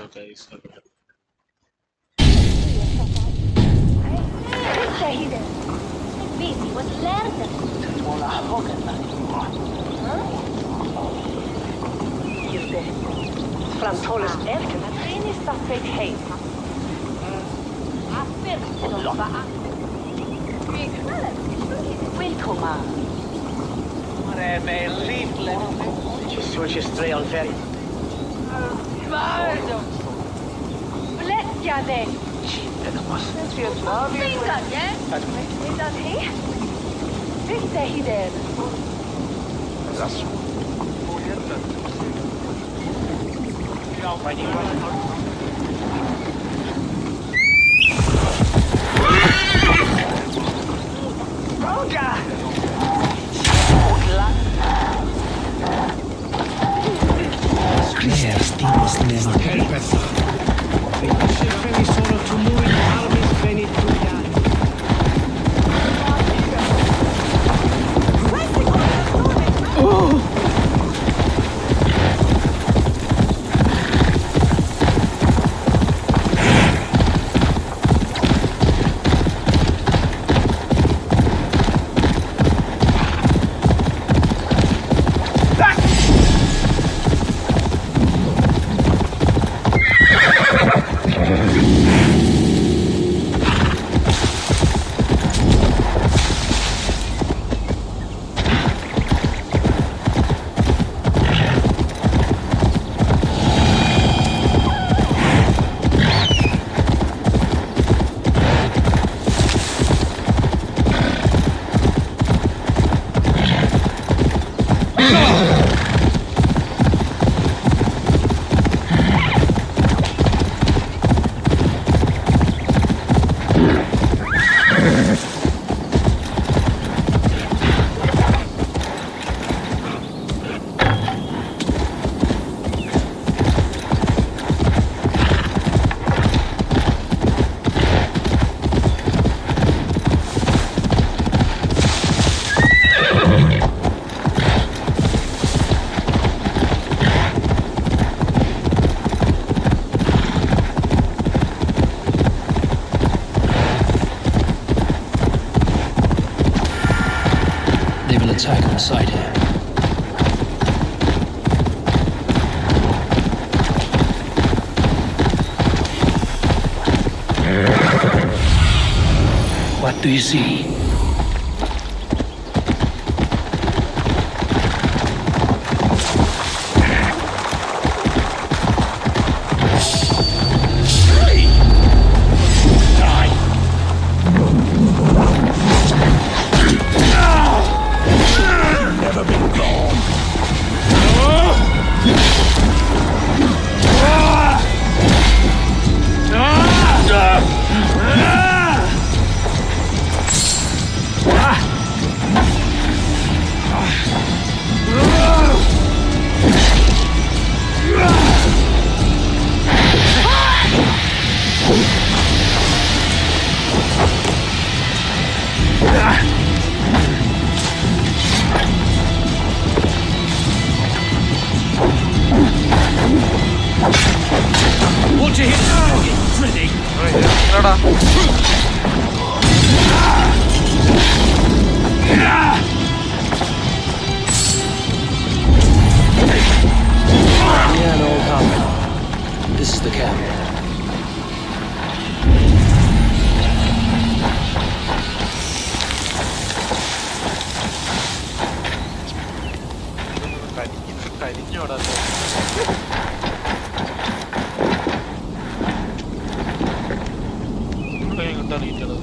guys. شهيدا بيتي وتلارد ولا حقنا just det framhålles efter att Rini staffet hej Välkomna det är väldigt lätt just så just tre all färg Vardo Bläckade det måste se ut vad vi Idan hej Visst är hiden Alltså. Ja, men det Roger! Helpettä. Veni sono tumuli armis veni tuiani. Attack on sight here. What do you see? Watch your hip target, pretty. Yeah, no comment. This is the camp. കരിഞ്ഞോടാ എങ്ങോട്ടാണ് ഈറ്റത്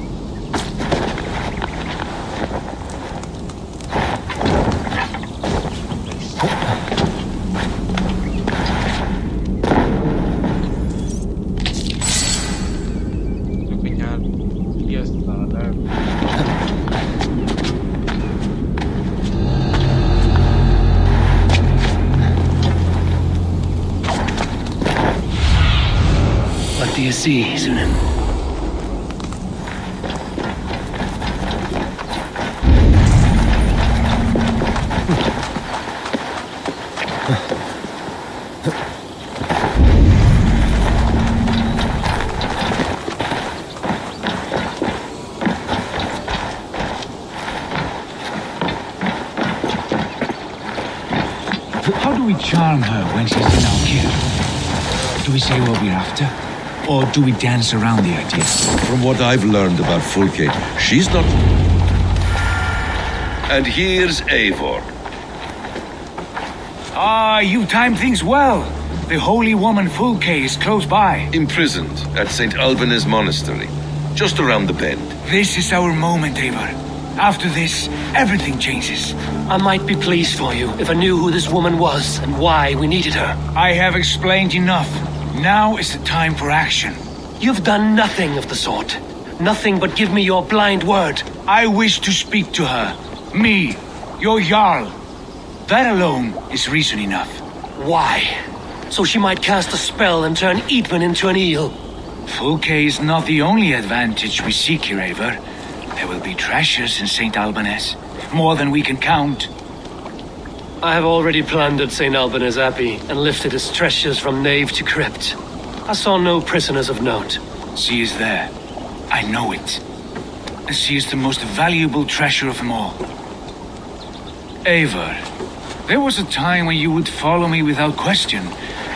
ഞാൻ What do you see, Sunan? How do we charm her when she's in our care? Do we say what we're after? Or do we dance around the idea? From what I've learned about Fulke, she's not... And here's Eivor. Ah, you timed things well. The holy woman Fulke is close by. Imprisoned at St. Alban's Monastery, just around the bend. This is our moment, Eivor. After this, everything changes. I might be pleased for you if I knew who this woman was and why we needed her. I have explained enough. Now is the time for action. You've done nothing of the sort. Nothing but give me your blind word. I wish to speak to her. Me, your Jarl. That alone is reason enough. Why? So she might cast a spell and turn Eatman into an eel. Fulke is not the only advantage we seek here, Eivor. There will be treasures in St. Alban's. More than we can count. I have already plundered St. Alban's Abbey and lifted its treasures from nave to crypt. I saw no prisoners of note. She is there. I know it. And she is the most valuable treasure of them all. Eivor, there was a time when you would follow me without question,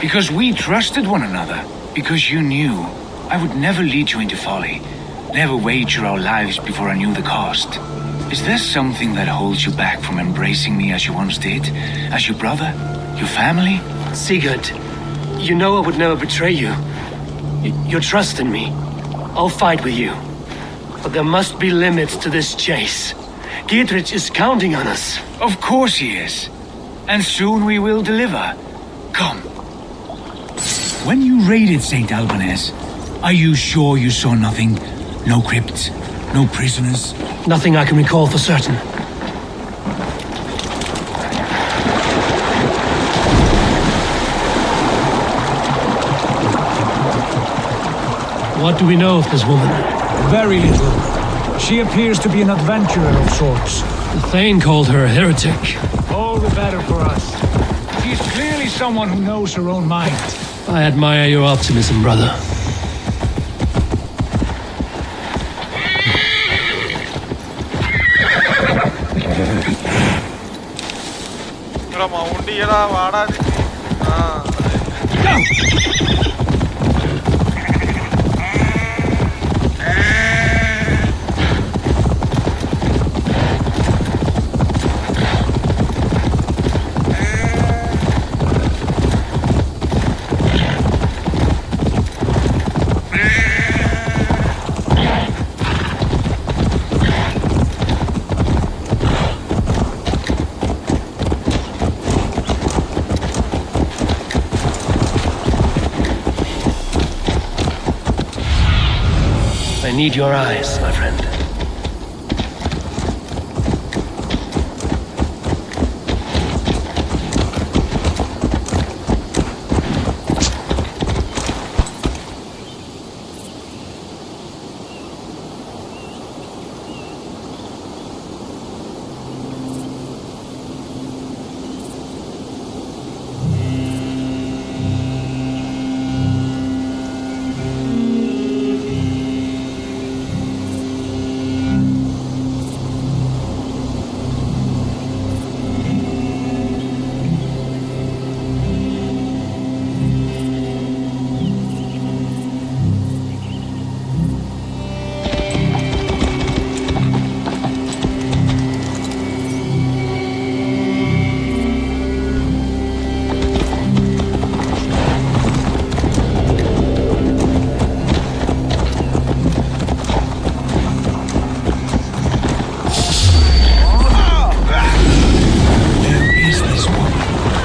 because we trusted one another, because you knew I would never lead you into folly, never wager our lives before I knew the cost. Is there something that holds you back from embracing me as you once did? As your brother? Your family? Sigurd, you know I would never betray you. Your trust in me. I'll fight with you. But there must be limits to this chase. Dietrich is counting on us. Of course he is. And soon we will deliver. Come. When you raided St. Alban's, are you sure you saw nothing? No crypts? No prisoners? Nothing I can recall for certain. What do we know of this woman? Very little. She appears to be an adventurer of sorts. The Thane called her a heretic. All the better for us. She's clearly someone who knows her own mind. I admire your optimism, brother. മൗണ്ടിയടാ വാടാ ആ I need your eyes, my friend.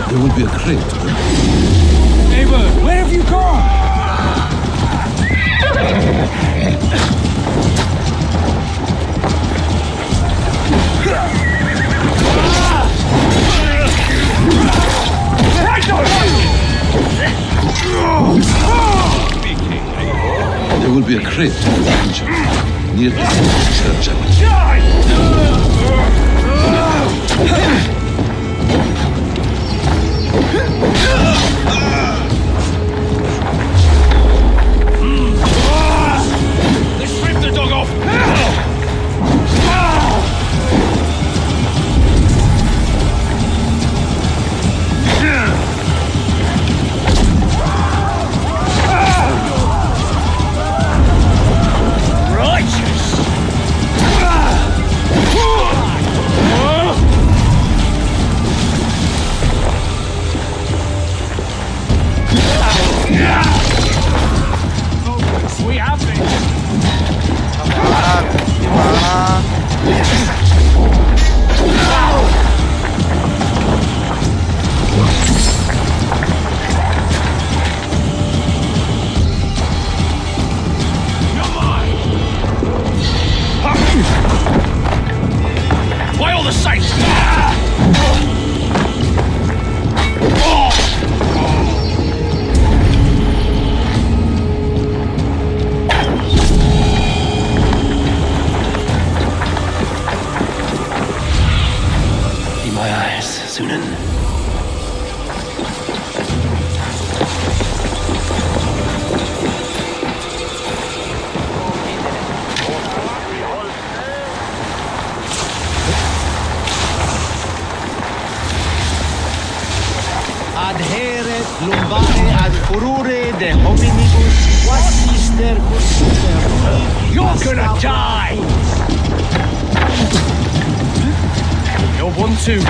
There will be a crypt. Eivor, where have you gone? There will be a crypt in the dungeon, near the church. my eyes, Sunan. Adheret lumbare ad furore de hominibus quasister Kuttuzan. You're gonna die! You're one too,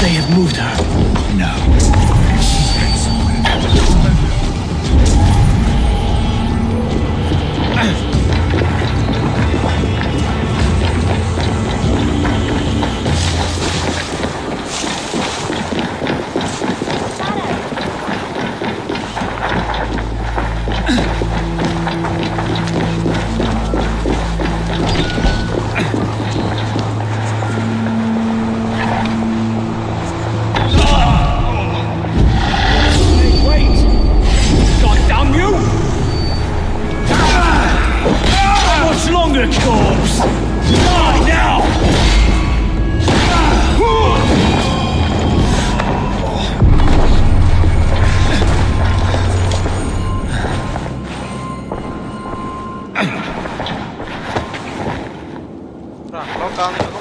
They have moved her. No.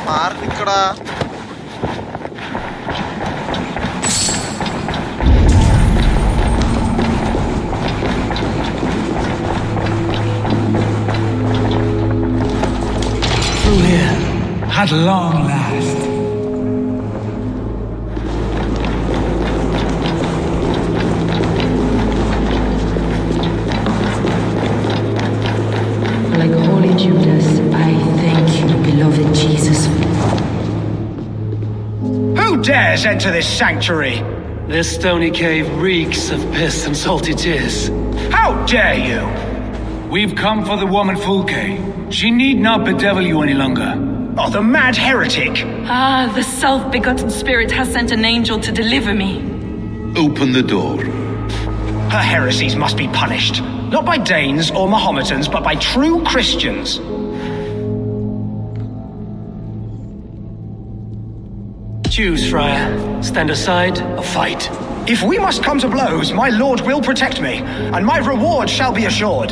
മാറി നിക്കടാ. Through here, at long last. Like Holy Judas, I thank you, beloved Jesus. Who dares enter this sanctuary? This stony cave reeks of piss and salty tears. How dare you? We've come for the woman Fulke. She need not bedevil you any longer. Oh, the mad heretic! Ah, the self-begotten spirit has sent an angel to deliver me. Open the door. Her heresies must be punished. Not by Danes or Mahometans, but by true Christians. Choose, Friar. Stand aside or fight. If we must come to blows, my lord will protect me, and my reward shall be assured.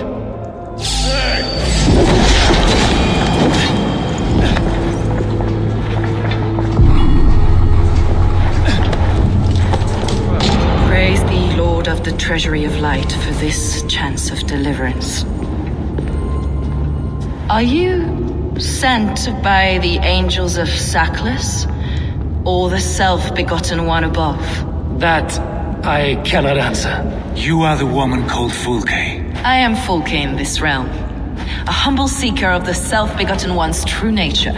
Praise thee, Lord of the Treasury of Light, for this chance of deliverance. Are you sent by the angels of Saklas, or the self-begotten one above? That I cannot answer. You are the woman called Fulke. I am Fulke in this realm, a humble seeker of the self-begotten one's true nature.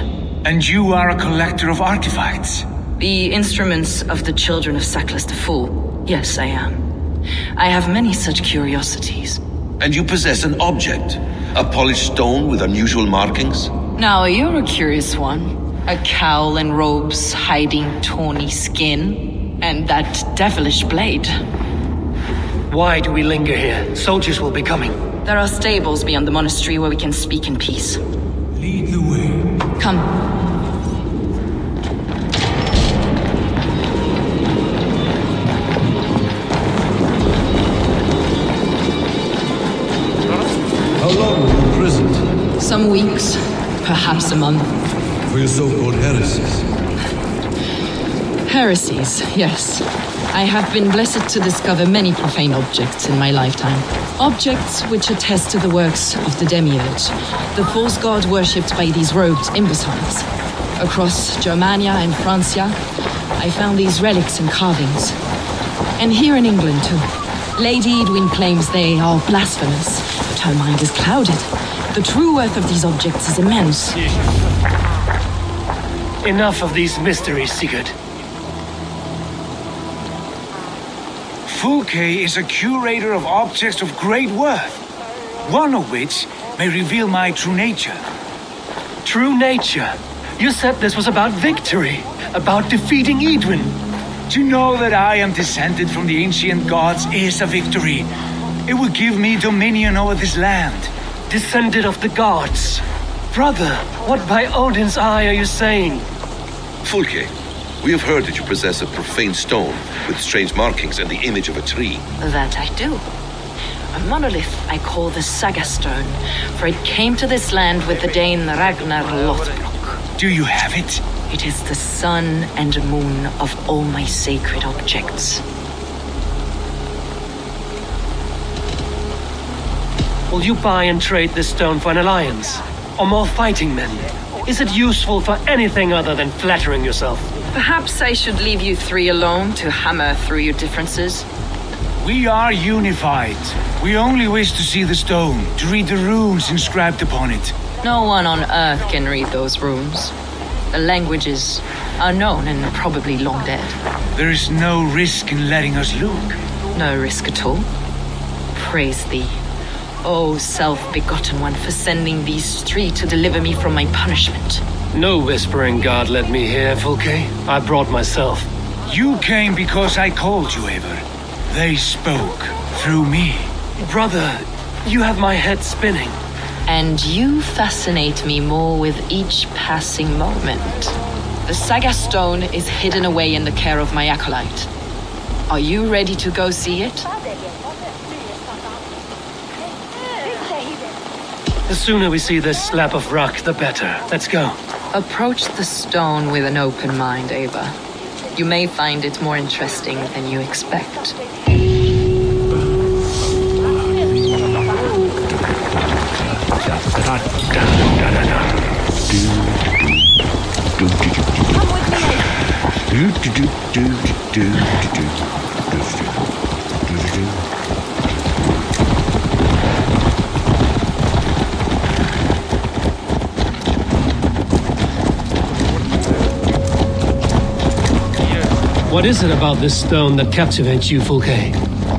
And you are a collector of artifacts. The instruments of the children of Saklas the Fool. Yes, I am. I have many such curiosities. And you possess an object? A polished stone with unusual markings? Now, you're a curious one. A cowl and robes hiding tawny skin, and that devilish blade. Why do we linger here? Soldiers will be coming. There are stables beyond the monastery where we can speak in peace. Lead the way. Come. How long were you imprisoned? Some weeks, perhaps a month. For your so-called heresies? Heresies, yes. I have been blessed to discover many profane objects in my lifetime. Objects which attest to the works of the Demiurge, the false god worshipped by these robed imbeciles. Across Germania and Francia, I found these relics and carvings. And here in England, too. Lady Edwin claims they are blasphemous, but her mind is clouded. The true worth of these objects is immense. Enough of these mysteries, Sigurd. Fulke is a curator of objects of great worth, one of which may reveal my true nature. True nature? You said this was about victory, about defeating Edwin. To know that I am descended from the ancient gods is a victory. It will give me dominion over this land. Descended of the gods. Brother, what by Odin's eye are you saying? Fulke, we have heard that you possess a profane stone with strange markings and the image of a tree. That I do. A monolith I call the Saga Stone, for it came to this land with the Dane Ragnar Lothbrok. Do you have it? It is the sun and moon of all my sacred objects. Will you buy and trade this stone for an alliance? Or more fighting men? Is it useful for anything other than flattering yourself? Perhaps I should leave you three alone to hammer through your differences. We are unified. We only wish to see the stone, to read the runes inscribed upon it. No one on Earth can read those runes. The languages are known and probably long dead. There is no risk in letting us look. No risk at all. Praise thee, O self-begotten one, for sending these three to deliver me from my punishment. No whispering god led me here, Fulke. I brought myself. You came because I called you, Eivor. They spoke through me. Brother, you have my head spinning. And you fascinate me more with each passing moment. The Saga Stone is hidden away in the care of my acolyte. Are you ready to go see it? The sooner we see this slab of rock, the better. Let's go. Approach the stone with an open mind, Eivor. You may find it more interesting than you expect. What is it about this stone that captivates you, Fulke?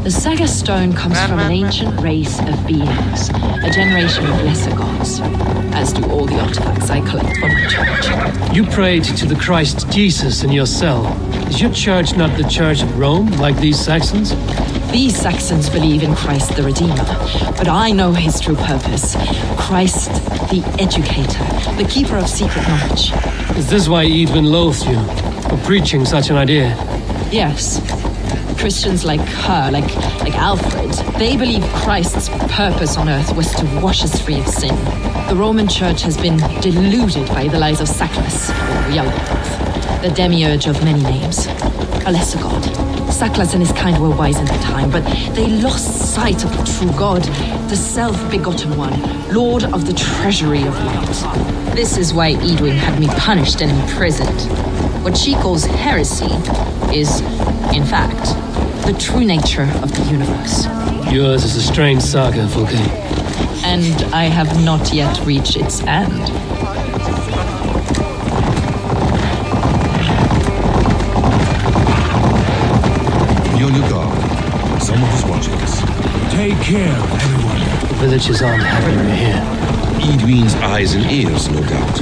The Saga Stone comes from an ancient race of beings, a generation of lesser gods, as do all the artifacts I collect for my church. You prayed to the Christ Jesus in your cell. Is your church not the Church of Rome, like these Saxons? These Saxons believe in Christ the Redeemer, but I know his true purpose. Christ the Educator, the keeper of secret knowledge. Is this why Edwin loathed you, for preaching such an idea? Yes. Christians like her, like Alfred, they believe Christ's purpose on earth was to wash us free of sin. The Roman Church has been deluded by the lies of Saklas, or Yaldabaoth, the demiurge of many names. A lesser god. Saklas and his kind were wise in their time, but they lost sight of the true God, the self-begotten one, Lord of the treasury of light. This is why Edwin had me punished and imprisoned. What she calls heresy is, in fact, the true nature of the universe. Yours is a strange saga, Fulke. And I have not yet reached its end. care of everyone. The villagers aren't happy we're here. Edwin's eyes and ears, no doubt.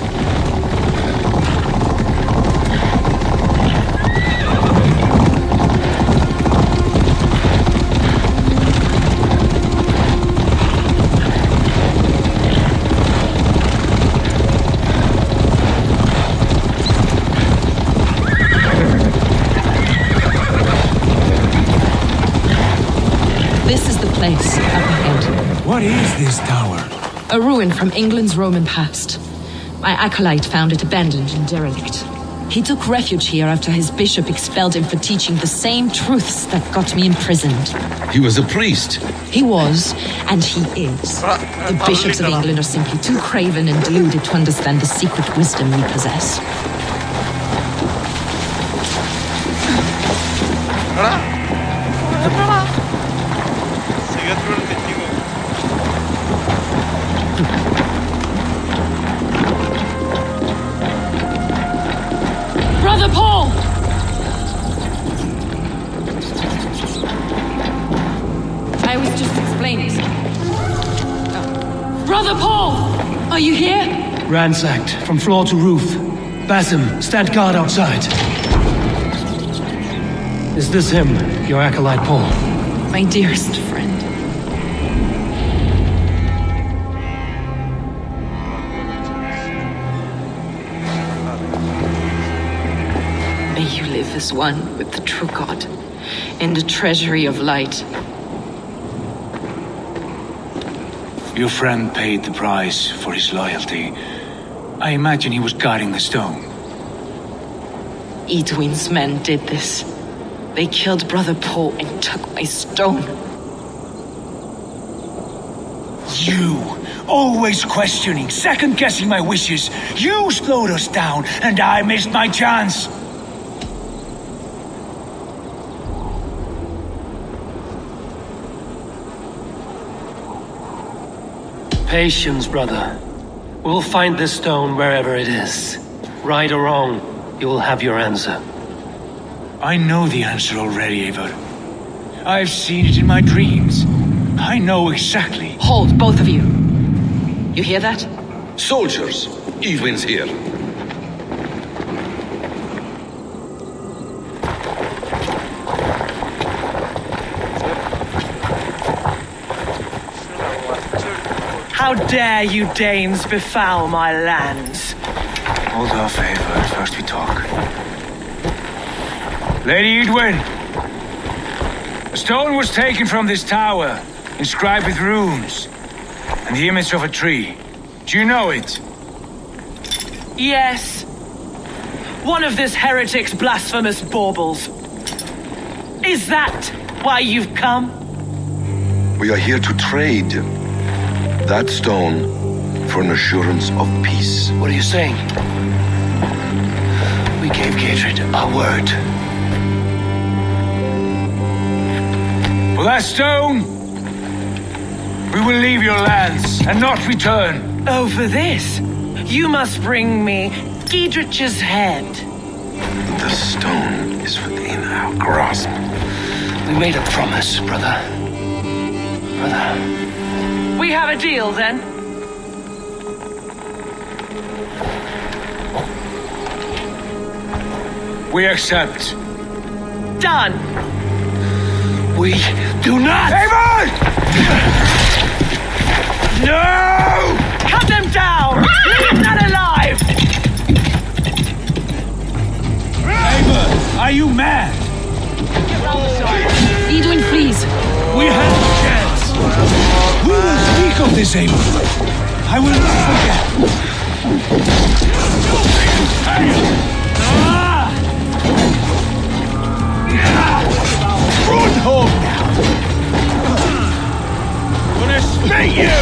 This is the place up ahead. What is this tower? A ruin from England's Roman past. My acolyte found it abandoned and derelict. He took refuge here after his bishop expelled him for teaching the same truths that got me imprisoned. He was a priest. He was, and he is. The bishops of England are simply too craven and deluded to understand the secret wisdom we possess. Brother Paul! I was just explaining something. Oh. Brother Paul! Are you here? Ransacked from floor to roof. Basim, stand guard outside. Is this him, your acolyte Paul? My dearest friend. May you live as one with the true God, in the treasury of light. Your friend paid the price for his loyalty. I imagine he was guarding the stone. Edwin's men did this. They killed Brother Paul and took my stone. You, always questioning, second-guessing my wishes. You slowed us down, and I missed my chance. Patience, brother. We'll find this stone wherever it is. Right or wrong, you will have your answer. I know the answer already, Eivor. I've seen it in my dreams. I know exactly. Hold, both of you. You hear that? Soldiers, Edwin's here. How dare you Danes befoul my lands? Hold off, Eivor. First we talk. Lady Edwin! A stone was taken from this tower, inscribed with runes, and the image of a tree. Do you know it? Yes. One of this heretic's blasphemous baubles. Is that why you've come? We are here to trade that stone for an assurance of peace. What are you saying? We gave Gatred our word. For that stone, we will leave your lands and not return. Oh, for this, you must bring me Giedrich's head. The stone is within our grasp. We made a promise, brother. We have a deal, then? We accept. Done. We do not! Eivor! No! Cut them down! Leave none alive! Eivor, are you mad? Edwin, please. We had a chance. We will speak of this, Eivor. I will not forget. Run home now. Gonna slay you.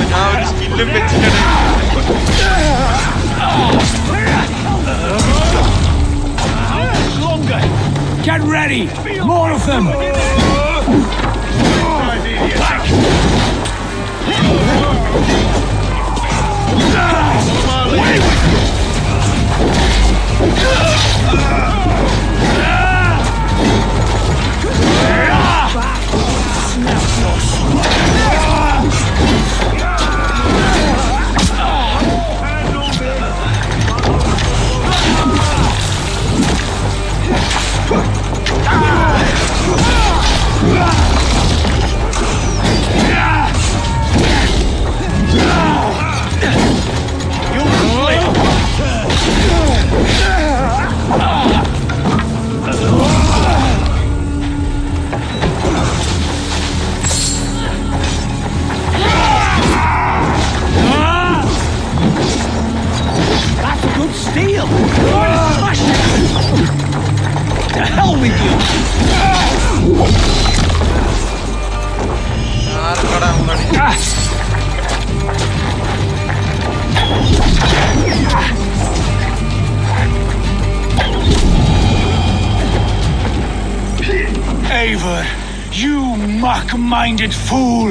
Now skill'im വെച്ചിട്ടാണ് Longer. Get ready. More of them. ആർക്കടാ അങ്ങോട്ട് Eivor, you mock-minded fool!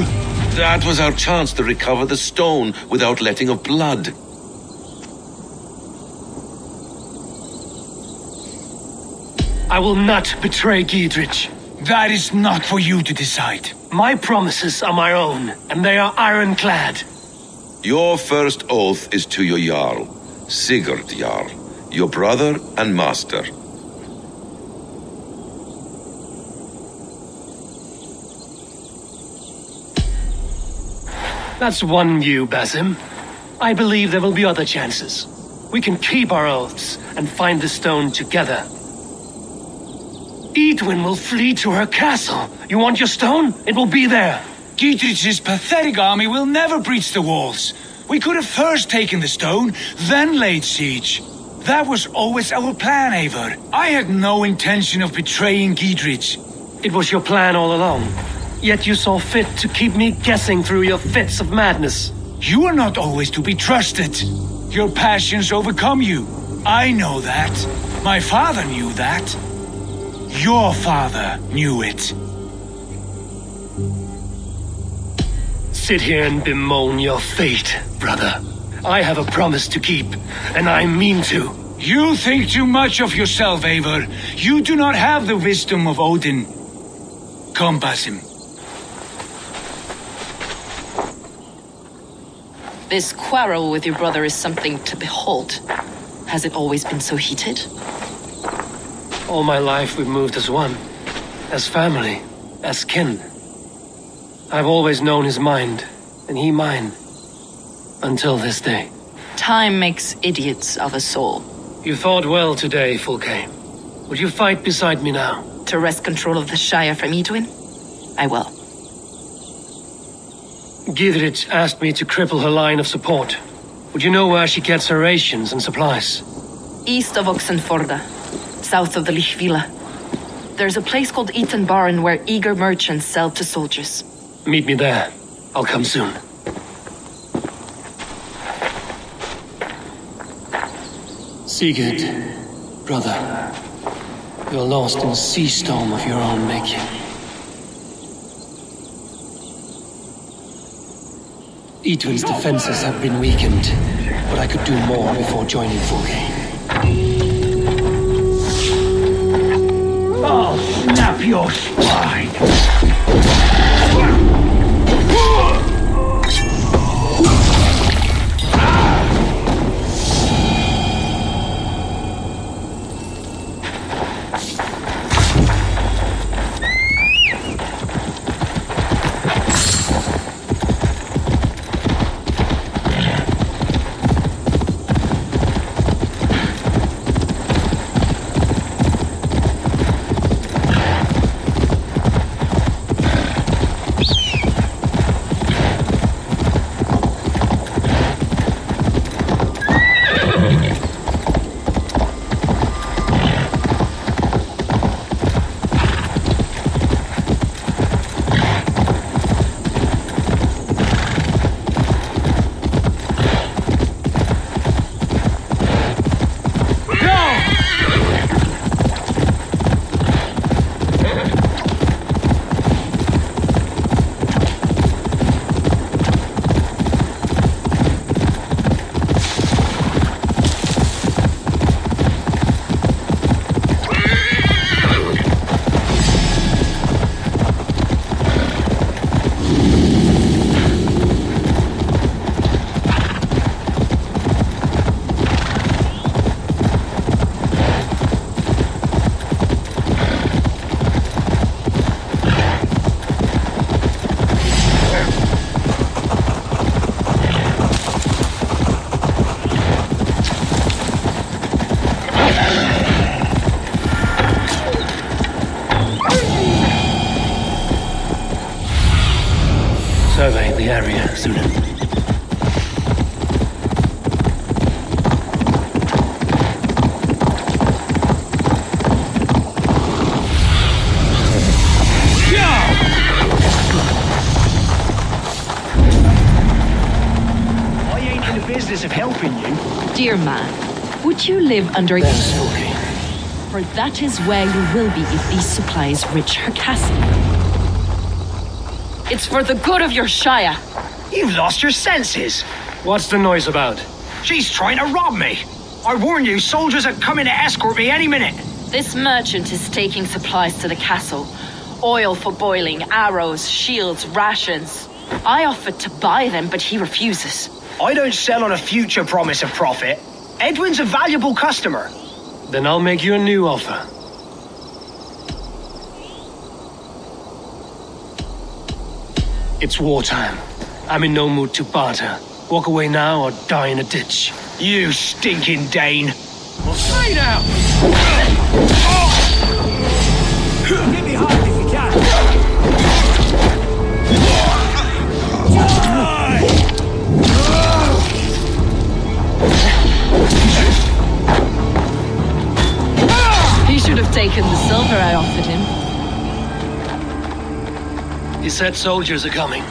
That was our chance to recover the stone without letting of blood. I will not betray Giedrich. That is not for you to decide. My promises are my own, and they are ironclad. Your first oath is to your Jarl, Sigurd Jarl, your brother and master. That's one view, Basim. I believe there will be other chances. We can keep our oaths and find the stone together. Edwin will flee to her castle. You want your stone? It will be there. Giedrich's pathetic army will never breach the walls. We could have first taken the stone, then laid siege. That was always our plan, Eivor. I had no intention of betraying Giedrich. It was your plan all along. Yet you saw fit to keep me guessing through your fits of madness. You are not always to be trusted. Your passions overcome you. I know that. My father knew that. Your father knew it. Sit here and bemoan your fate, brother. I have a promise to keep, and I mean to. You think too much of yourself, Eivor. You do not have the wisdom of Odin. Come, Basim. This quarrel with your brother is something to behold. Has it always been so heated? All my life we've moved as one. As family. As kin. I've always known his mind, and he mine. Until this day. Time makes idiots of us all. You fought well today, Fulke. Would you fight beside me now? To wrest control of the Shire from Edwin? I will. Giedrich asked me to cripple her line of support. Would you know where she gets her rations and supplies? East of Oxenforda, south of the Lichvila. There's a place called Eaton Barn where eager merchants sell to soldiers. Meet me there. I'll come soon. Sigurd, brother, you're lost in a sea storm of your own making. Edwin's defenses have been weakened, but I could do more before joining Fulke. I'll snap your spine! Survey the area, Sunan. here, man. Would you live under... That's spooky. For that is where you will be if these supplies reach her castle. It's for the good of your shire. You've lost your senses. What's the noise about? She's trying to rob me. I warn you, soldiers are coming to escort me any minute. This merchant is taking supplies to the castle. Oil for boiling, arrows, shields, rations. I offered to buy them, but he refuses. I don't sell on a future promise of profit. Edwin's a valuable customer. Then I'll make you a new offer. It's wartime. I'm in no mood to barter. Walk away now or die in a ditch. You stinking Dane. Stay down! Get behind if you can. He should have taken the silver I offered him. He said soldiers are coming.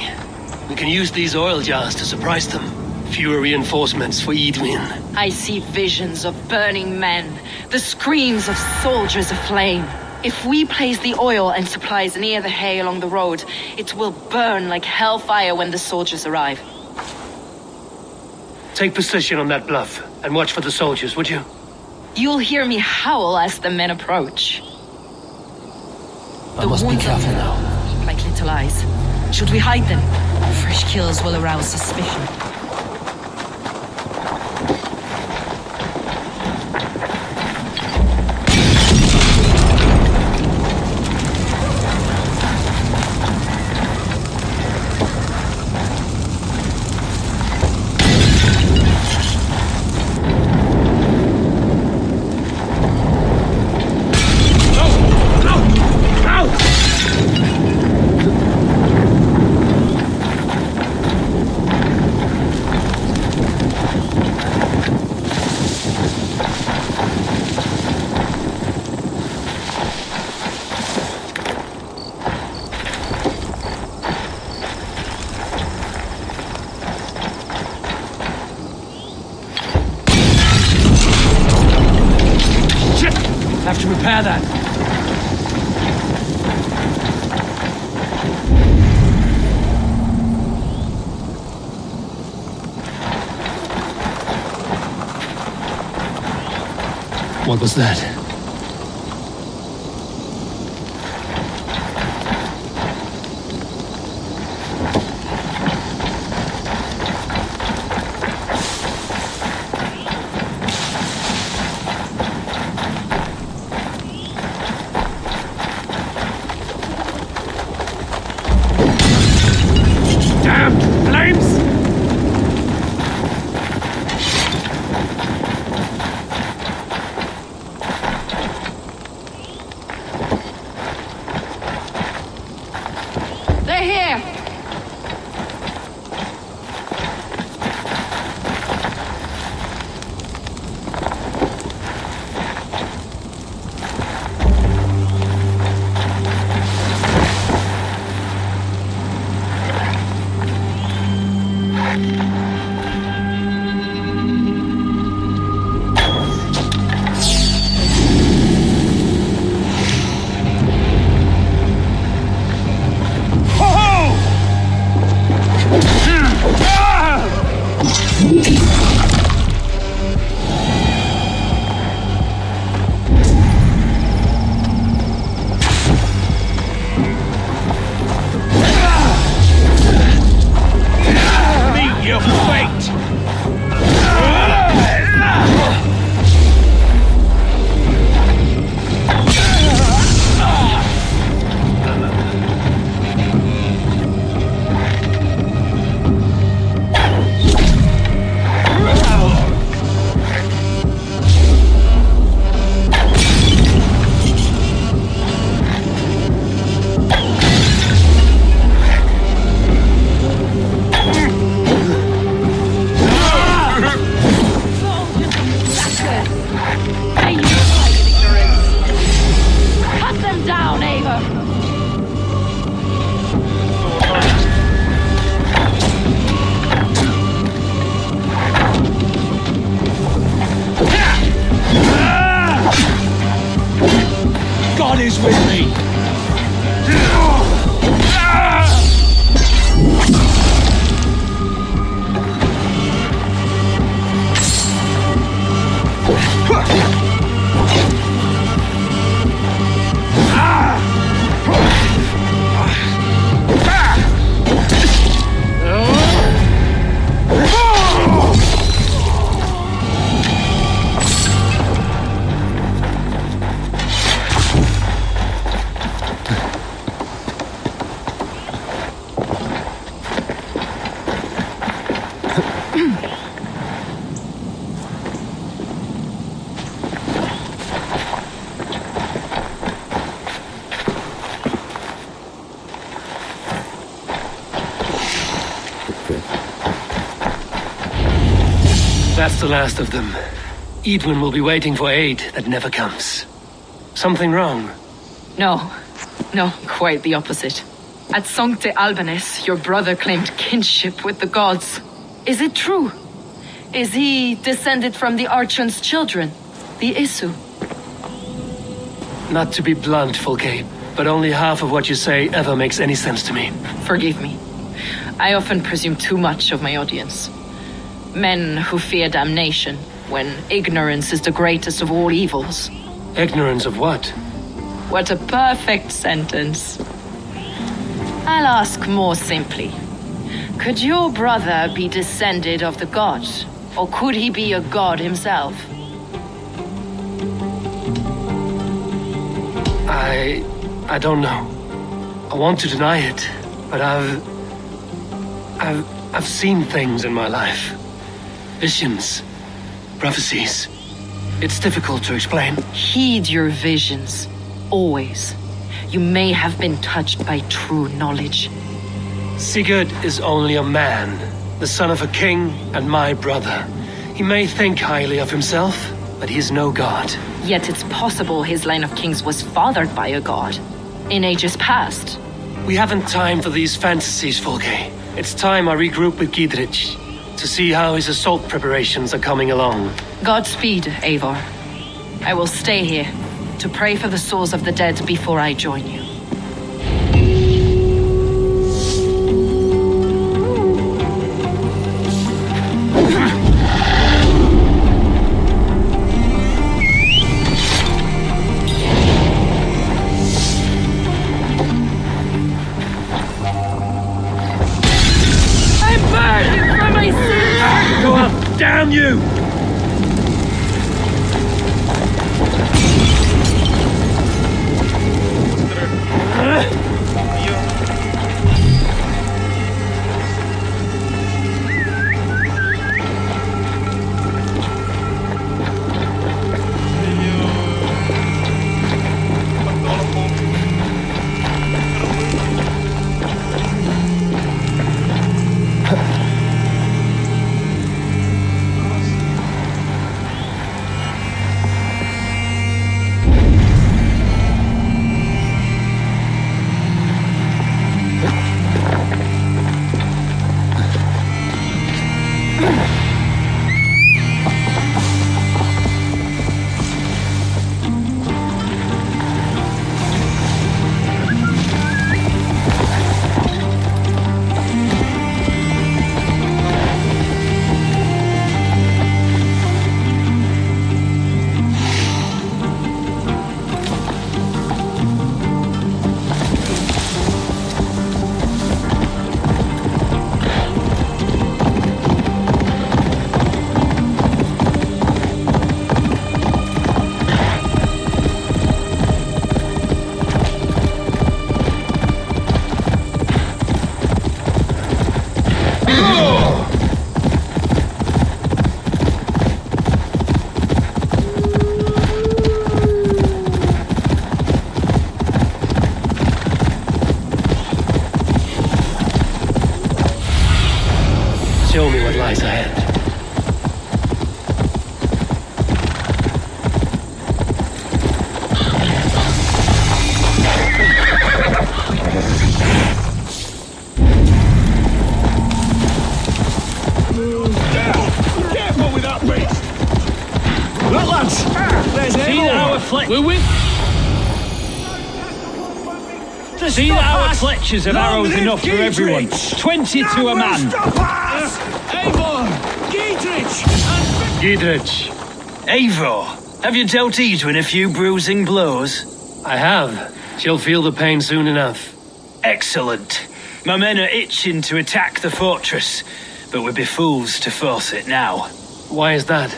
We can use these oil jars to surprise them. Fewer reinforcements for Edwin. I see visions of burning men, the screams of soldiers aflame. If we place the oil and supplies near the hay along the road, it will burn like hellfire when the soldiers arrive. Take position on that bluff and watch for the soldiers, would you? You'll hear me howl as the men approach. I must be careful now. Like little eyes. Should we hide them? Fresh kills will arouse suspicion. Have to repair that. What was that? Damn flames! God is with me! That's the last of them. Edwin will be waiting for aid that never comes. Something wrong? No, quite the opposite. At Sancte Albanus, your brother claimed kinship with the gods. Is it true? Is he descended from the Archon's children, the Isu? Not to be blunt, Fulke, but only half of what you say ever makes any sense to me. Forgive me. I often presume too much of my audience. Men who fear damnation, when ignorance is the greatest of all evils. Ignorance of what? What a perfect sentence. I'll ask more simply. Could your brother be descended of the god? Or could he be a god himself? I don't know. I want to deny it, but I've seen things in my life. Visions, prophecies. It's difficult to explain. Heed your visions, always. You may have been touched by true knowledge. Sigurd is only a man, the son of a king and my brother. He may think highly of himself, but he is no god. Yet it's possible his line of kings was fathered by a god, in ages past. We haven't time for these fantasies, Fulke. It's time I regroup with Gidrich to see how his assault preparations are coming along. Godspeed, Eivor. I will stay here to pray for the souls of the dead before I join you. Damn you! Show me what lies ahead. Careful with that beast! Look, lads! There's See Eivor! our flick. We're with. See that our clutches have arrows enough for everyone. 20 to a man. Eivor! Dietrich! And Dietrich, Eivor, have you dealt Edwin a few bruising blows? I have. She'll feel the pain soon enough. Excellent. My men are itching to attack the fortress, but we'd be fools to force it now. Why is that?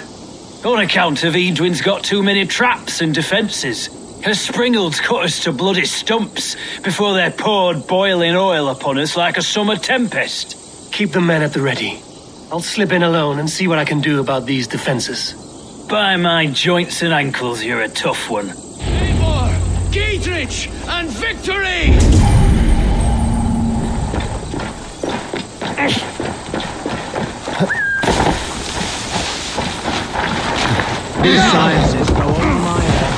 On account of Edwin's got too many traps and defences. Her springalds cut us to bloody stumps before they poured boiling oil upon us like a summer tempest. Keep the men at the ready. I'll slip in alone and see what I can do about these defences. By my joints and ankles, you're a tough one. Eivor! Dietrich! And victory! These sciences go over my head.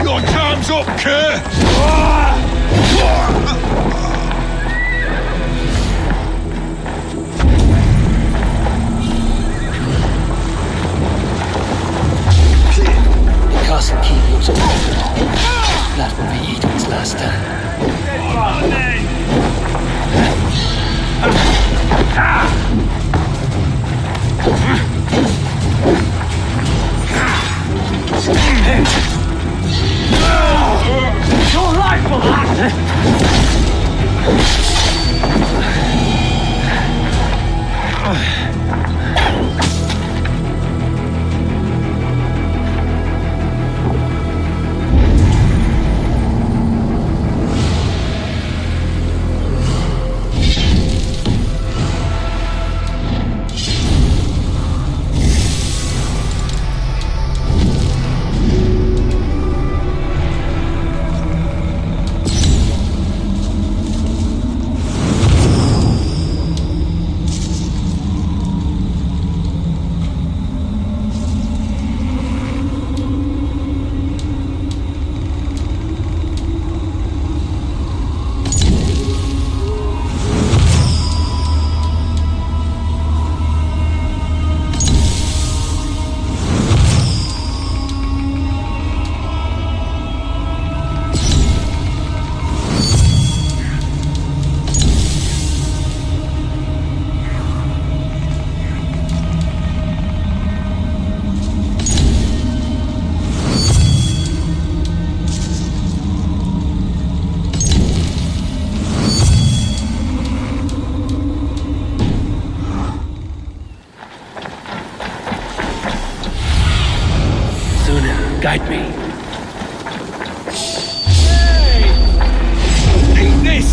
Your time's up, Kerr! Castle keep looks open. That will be Edwin's last stand. Your life will Guide me. Eat this!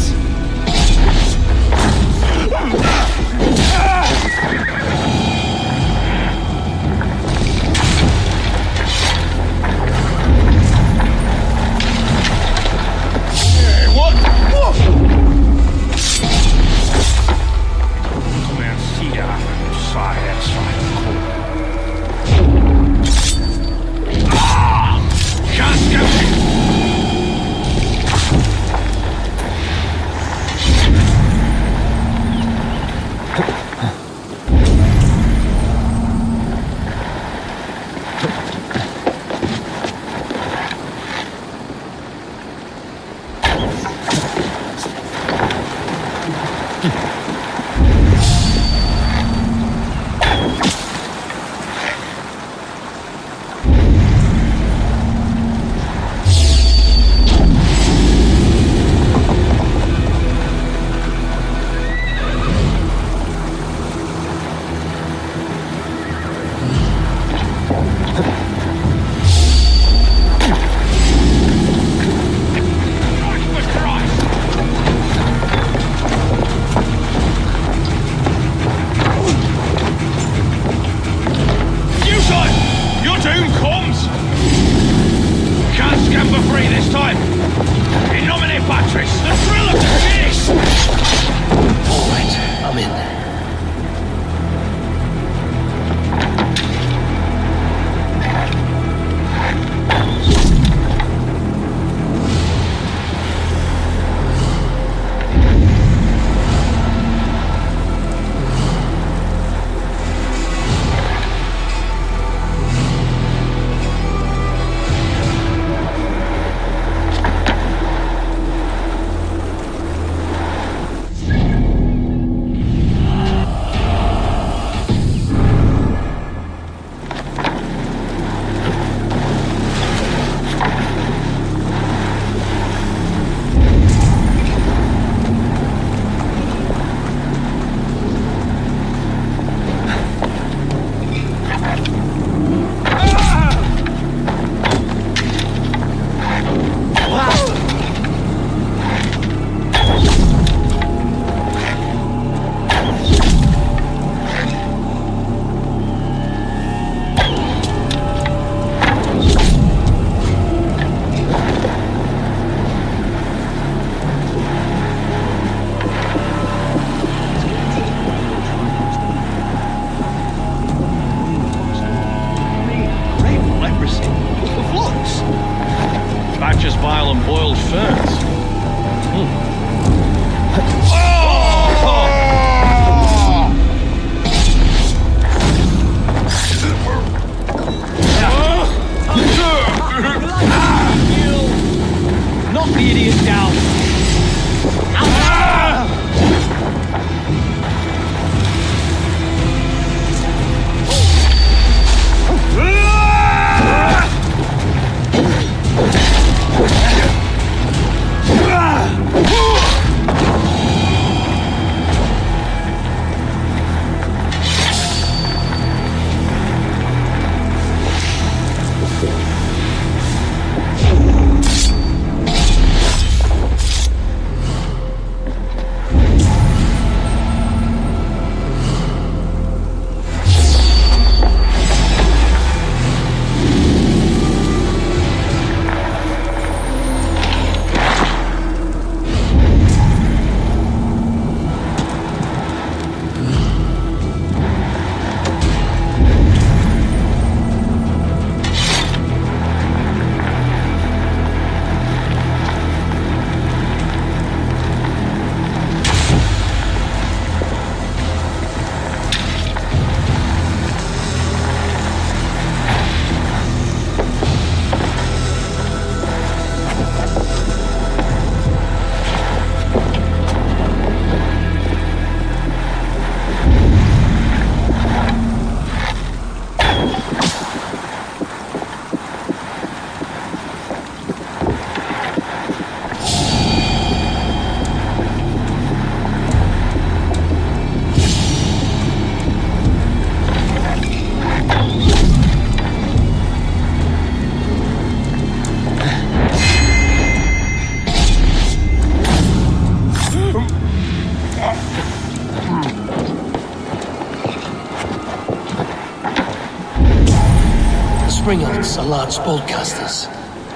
Springles are large boltcasters.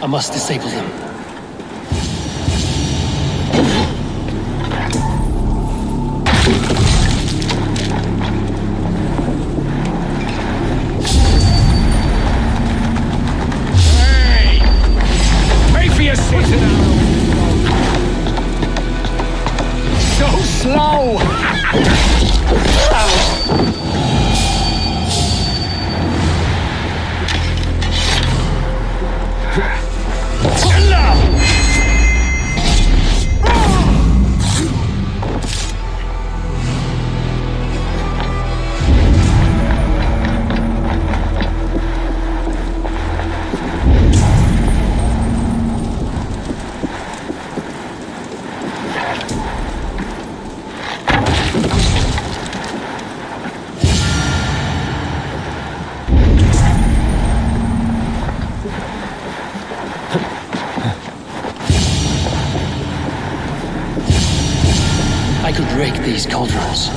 I must disable them. Wait for your season so slow! I could rake these cauldrons.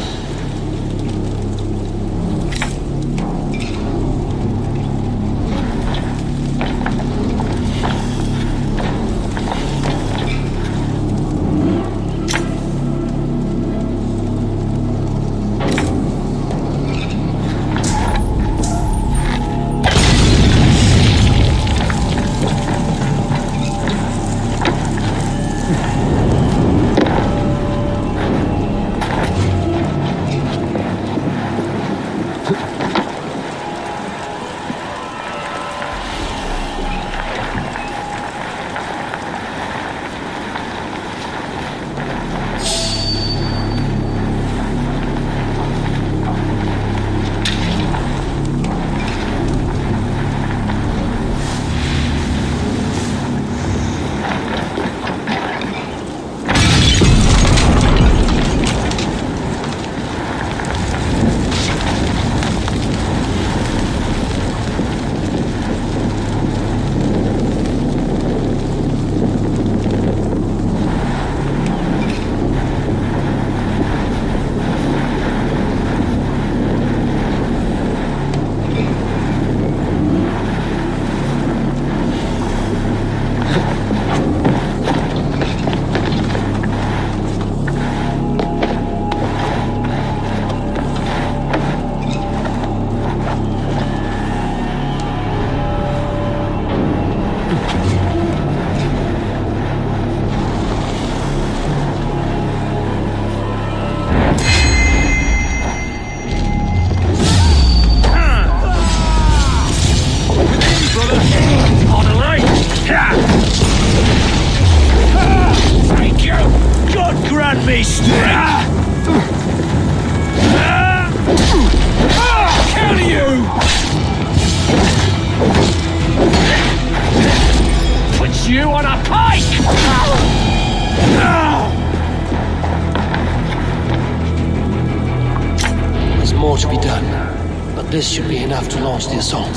More to be done, but this should be enough to launch the assault.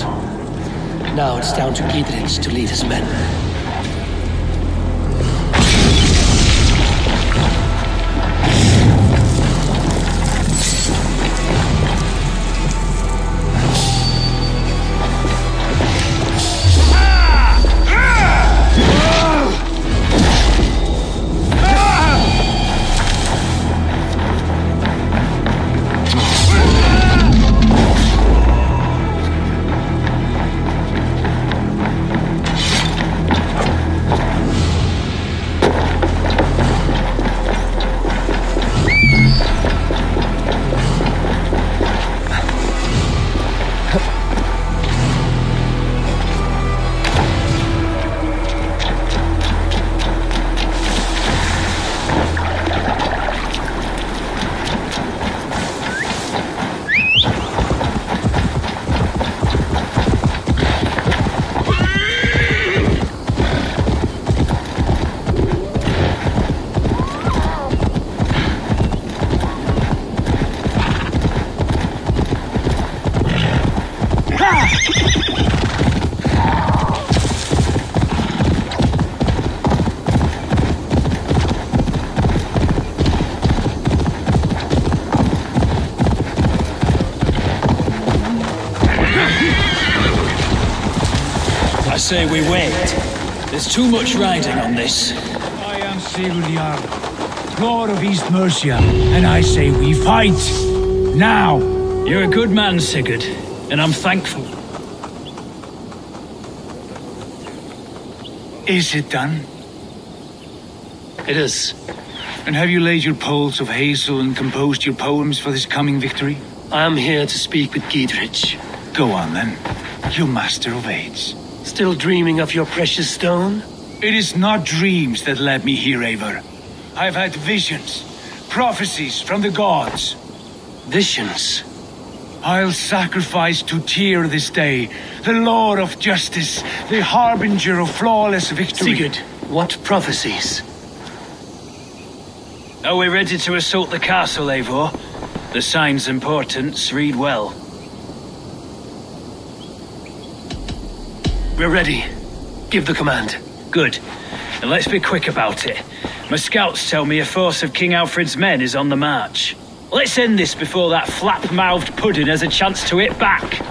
Now it's down to Giedrich to lead his men. say we wait. There's too much riding on this. I am Sigurd Jarl, Lord of East Mercia, and I say we fight! Now! You're a good man, Sigurd, and I'm thankful. Is it done? It is. And have you laid your poles of hazel and composed your poems for this coming victory? I am here to speak with Giedrich. Go on then, you master of aids. Still dreaming of your precious stone? It is not dreams that led me here, Eivor. I've had visions, prophecies from the gods. Visions? I'll sacrifice to Tyr this day, the Lord of Justice, the harbinger of flawless victory. Sigurd, what prophecies? Are we ready to assault the castle, Eivor? The sign's importance, read well. We're ready. Give the command. Good. And let's be quick about it. My scouts tell me a force of King Alfred's men is on the march. Let's end this before that flap-mouthed pudding has a chance to hit back.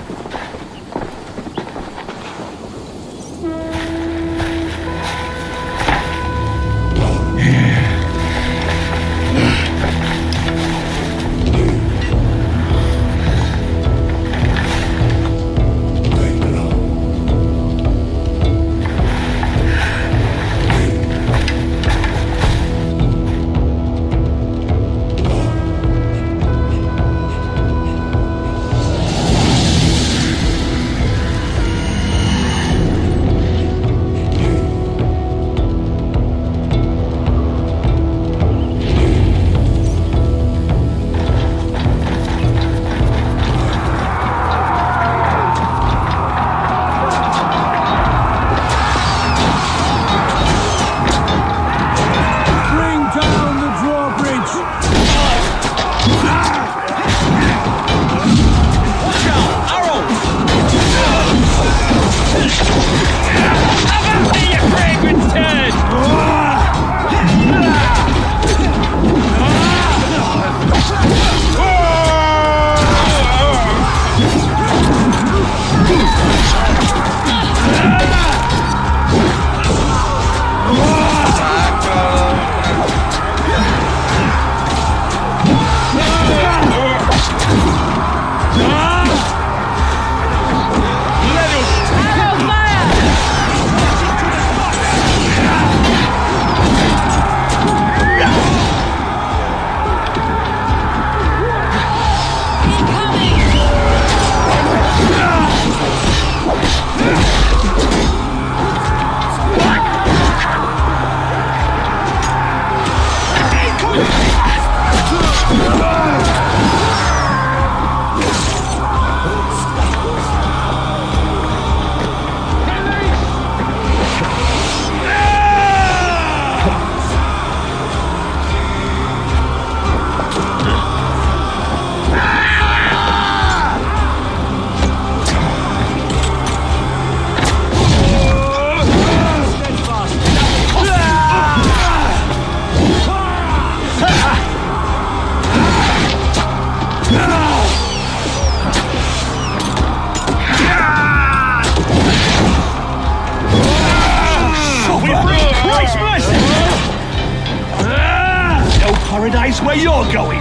Paradise where you're going!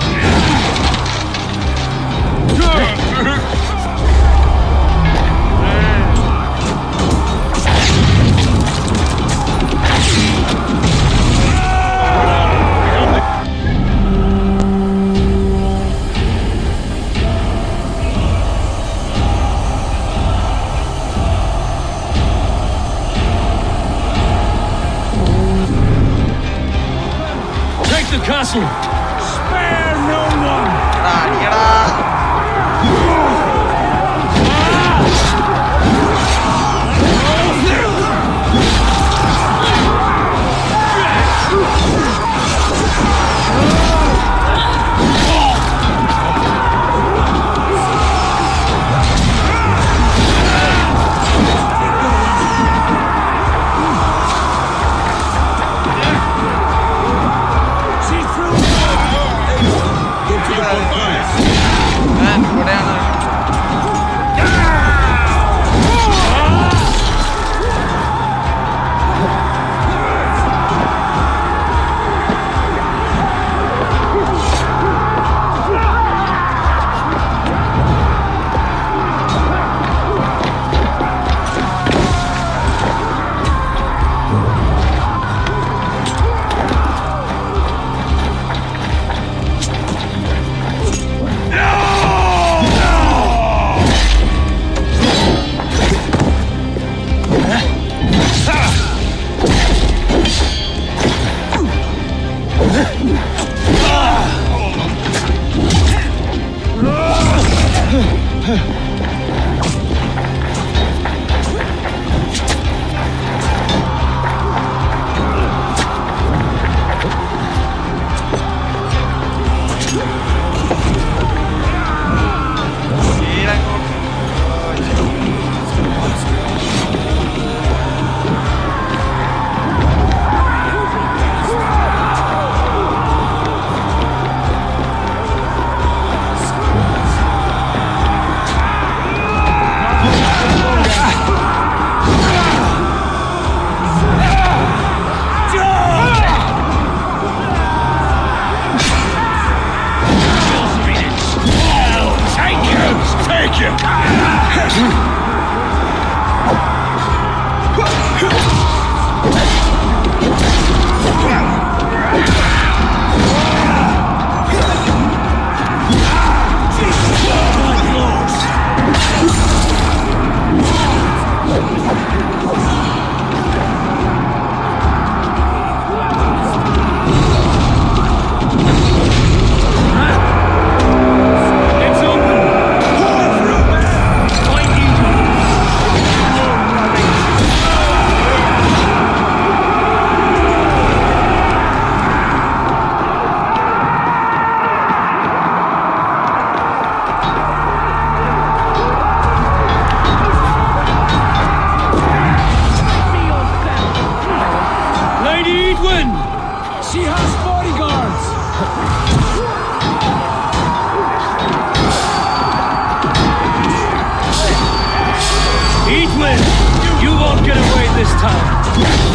Take the castle! Spare no one! Man, go down.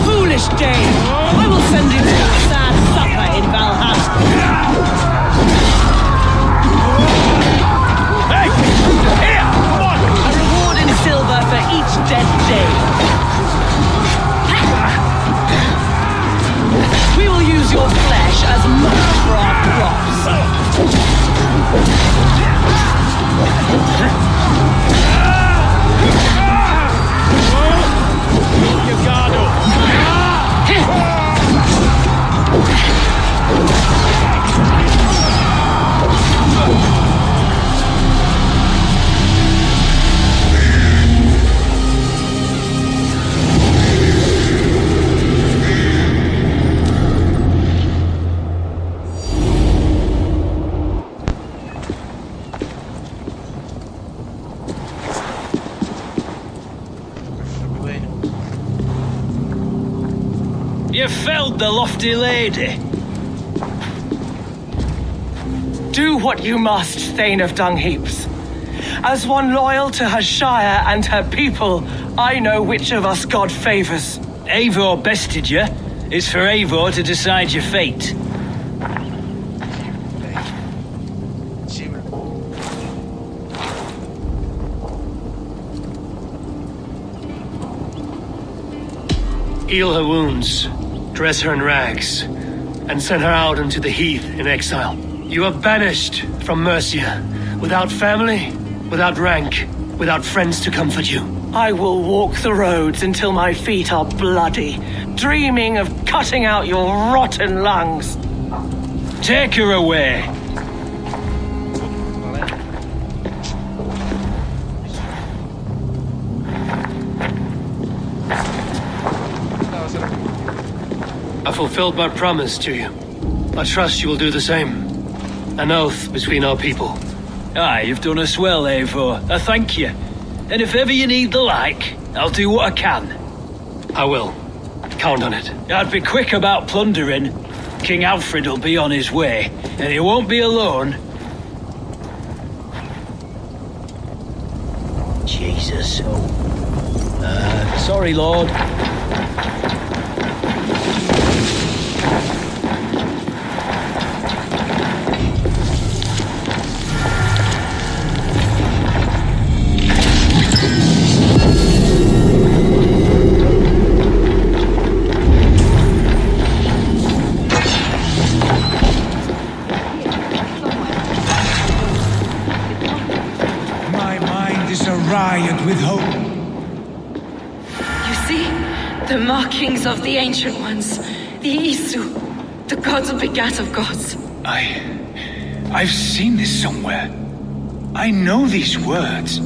Foolish Dane! I will send you to a sad supper in Valhalla. Hey! Here! Come on! A reward in silver for each dead Dane. We will use your flesh as much for our crops. You guard up. You felled the lofty lady. Do what you must, Thane of Dung Heaps. As one loyal to her shire and her people, I know which of us God favors. Eivor bested you. It's for Eivor to decide your fate. Heal her wounds, dress her in rags, and send her out into the heath in exile. You are banished from Mercia, without family, without rank, without friends to comfort you. I will walk the roads until my feet are bloody, dreaming of cutting out your rotten lungs. Take her away. I fulfilled my promise to you. I trust you will do the same. An oath between our people. Aye, you've done us well, Eivor. I thank you. And if ever you need the like, I'll do what I can. I will. Count on it. I'd be quick about plundering. King Alfred will be on his way, and he won't be alone. Jesus. Sorry, Lord. Riot with hope. You see? The markings of the Ancient Ones. The Isu. The gods begat of gods. I've seen this somewhere. I know these words.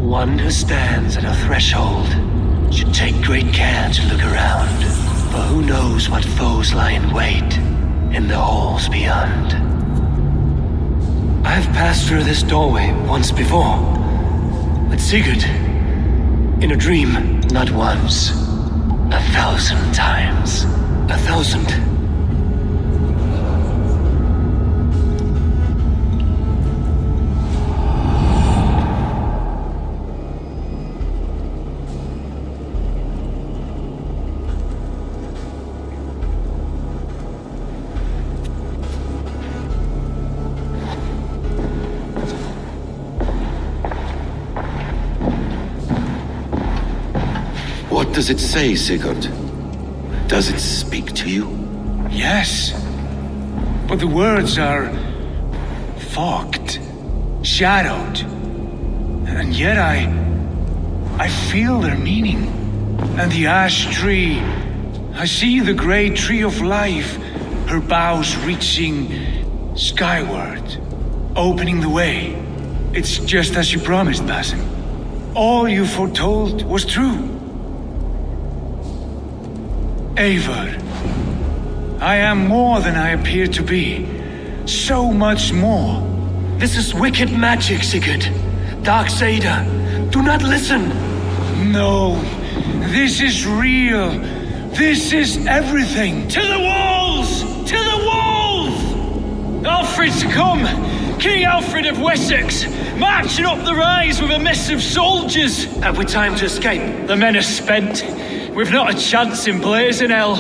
One who stands at a threshold should take great care to look around, for who knows what foes lie in wait in the halls beyond. I've passed through this doorway once before, with Sigurd, in a dream, not once, 1,000 times, 1,000. What does it say, Sigurd? Does it speak to you? Yes. But the words are fogged, shadowed. And yet I feel their meaning. And the ash tree, I see the great tree of life, her boughs reaching skyward, opening the way. It's just as you promised, Basim. All you foretold was true. Eivor, I am more than I appear to be. So much more. This is wicked magic, Sigurd. Dark Seder. Do not listen. No, this is real. This is everything. To the walls! To the walls! Alfred's come! King Alfred of Wessex, marching up the rise with a mess of soldiers. Have we time to escape? The men are spent. We've not a chance in blazing hell.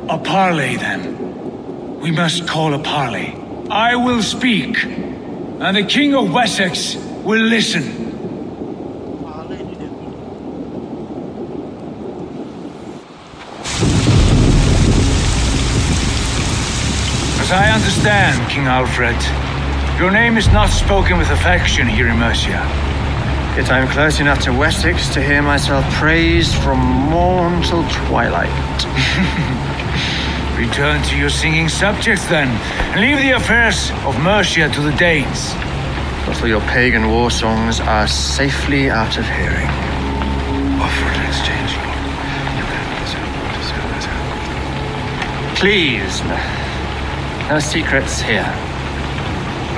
A parley, then. We must call a parley. I will speak, and the King of Wessex will listen. As I understand, King Alfred, your name is not spoken with affection here in Mercia. Yet I am close enough to Wessex to hear myself praised from morn till twilight. Return to your singing subjects, then, and leave the affairs of Mercia to the Danes. But for your pagan war songs are safely out of hearing. Offer an exchange. Please, no secrets here.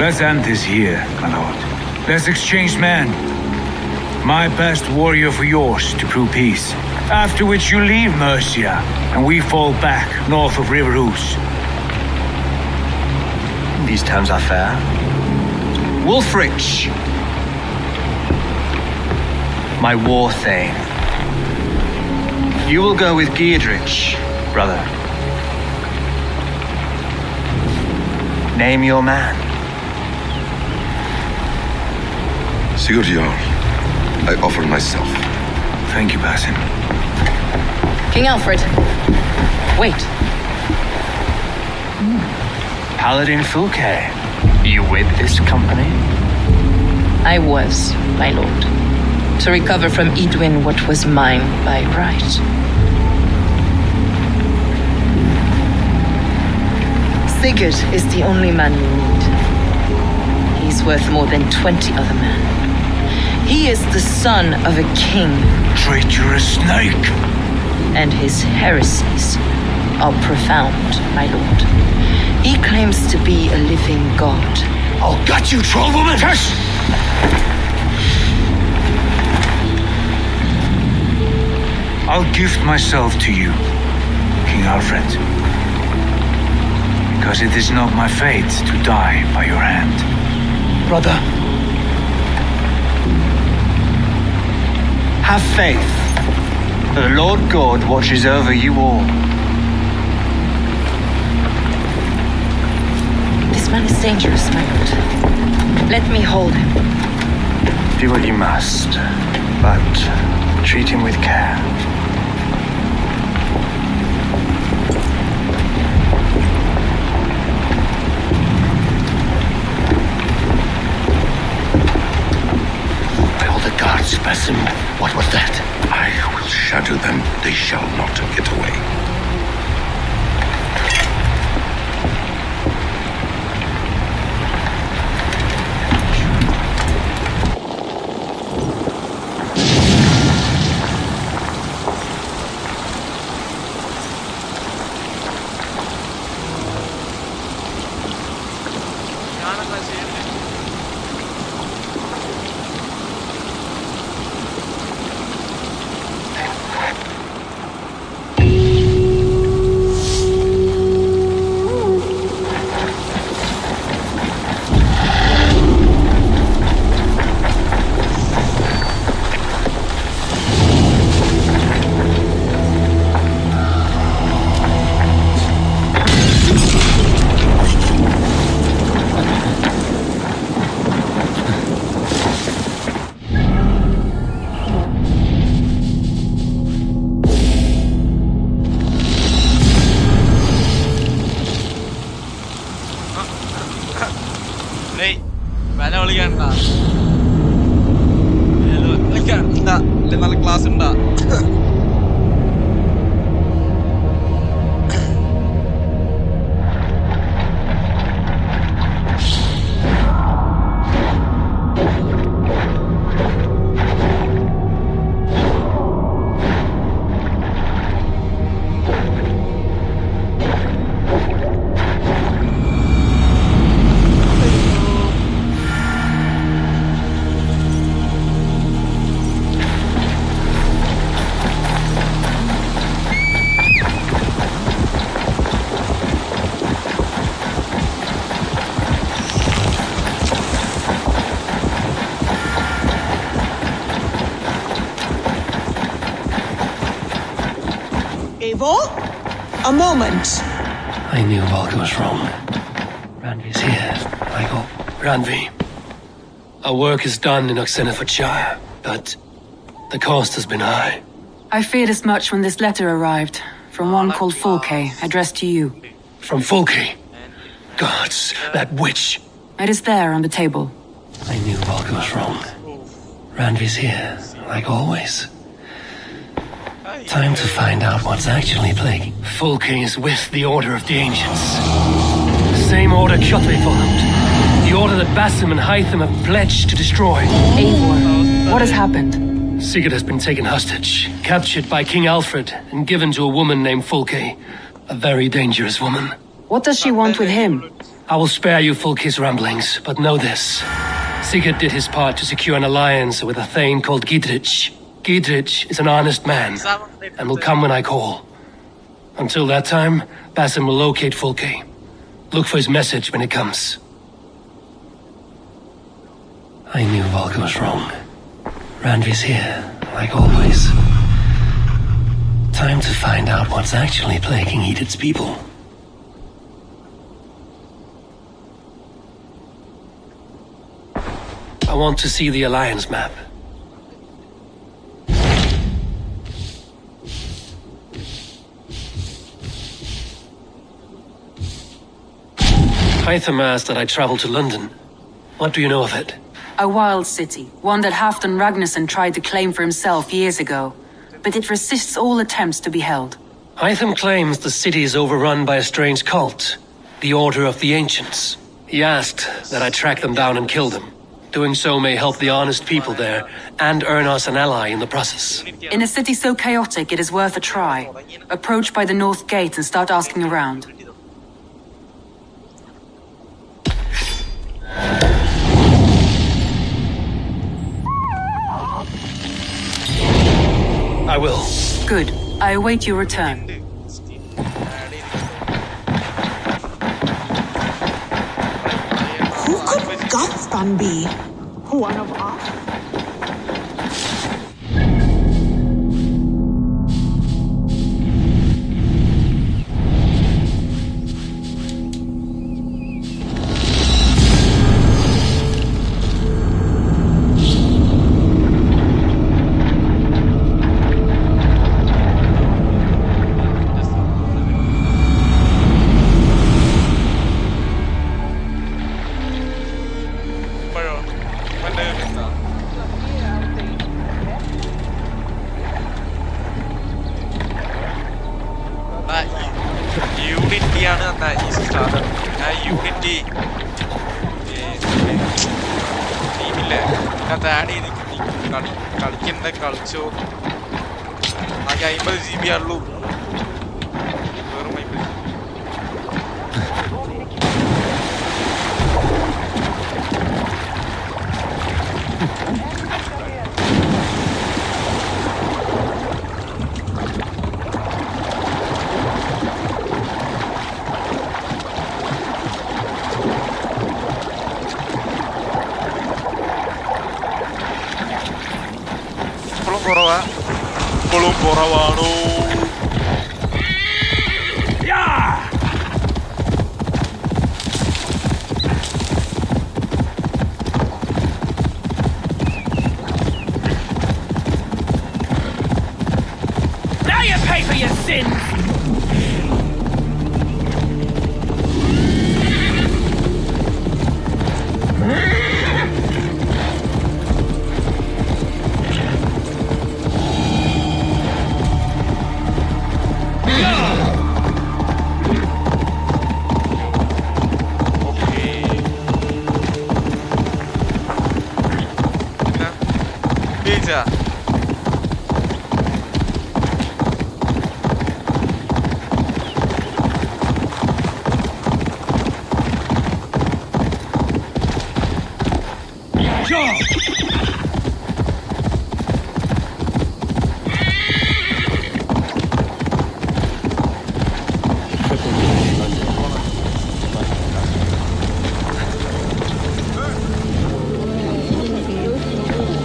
Let's end this here, my lord. Let's exchange men. My best warrior for yours to prove peace. After which you leave Mercia, and we fall back north of River Ouse. These terms are fair. Wulfrich, my war thane. You will go with Giedrich, brother. Name your man. Sigurd Jarl, I offer myself. Thank you, Basim. King Alfred, wait. Paladin Fulke, you with this company? I was, my lord, to recover from Edwin what was mine by right. Sigurd is the only man you need. He's worth more than 20 other men. He is the son of a king. Traitorous snake! And his heresies are profound, my lord. He claims to be a living god. I'll gut you, troll woman! Hush! I'll gift myself to you, King Alfred. Because it is not my fate to die by your hand. Brother, have faith. The Lord God watches over you all. This man is dangerous, my lord. Let me hold him. Do what you must, but treat him with care. By all the gods, Basim, what was that? I will shatter them. They shall not get away. നാളെ class ഉണ്ടാ A moment. I knew Volga was wrong. Ranvi's here. I go. Ranvi. Our work is done in Oxenfordshire, but the cost has been high. I feared as much when this letter arrived, from one called Fulke, addressed to you. From Fulke? Gods, that witch. It is there on the table. I knew Volga was wrong. Ranvi's here, like always. Time to find out what's actually plaguing. Fulke is with the Order of the Ancients. The same order Kjotve followed. The order that Basim and Hytham have pledged to destroy. Eivor, what has happened? Sigurd has been taken hostage, captured by King Alfred, and given to a woman named Fulke. A very dangerous woman. What does she want with him? I will spare you Fulke's ramblings, but know this. Sigurd did his part to secure an alliance with a thane called Gidrich. Gidrich is an honest man, and will come when I call. Until that time, Basim will locate Fulke. Look for his message when it comes. I knew Volga was wrong. Ranvi's here, like always. Time to find out what's actually plaguing Edith's people. I want to see the Alliance map. Hytham asked that I travel to London. What do you know of it? A wild city, one that Halfdan Ragnarsson tried to claim for himself years ago, but it resists all attempts to be held. Hytham claims the city is overrun by a strange cult, the Order of the Ancients. He asked that I track them down and kill them. Doing so may help the honest people there, and earn us an ally in the process. In a city so chaotic, it is worth a try. Approach by the North Gate and start asking around. I will. Good. I await your return. Who could Gutstan be? One of us? Bija.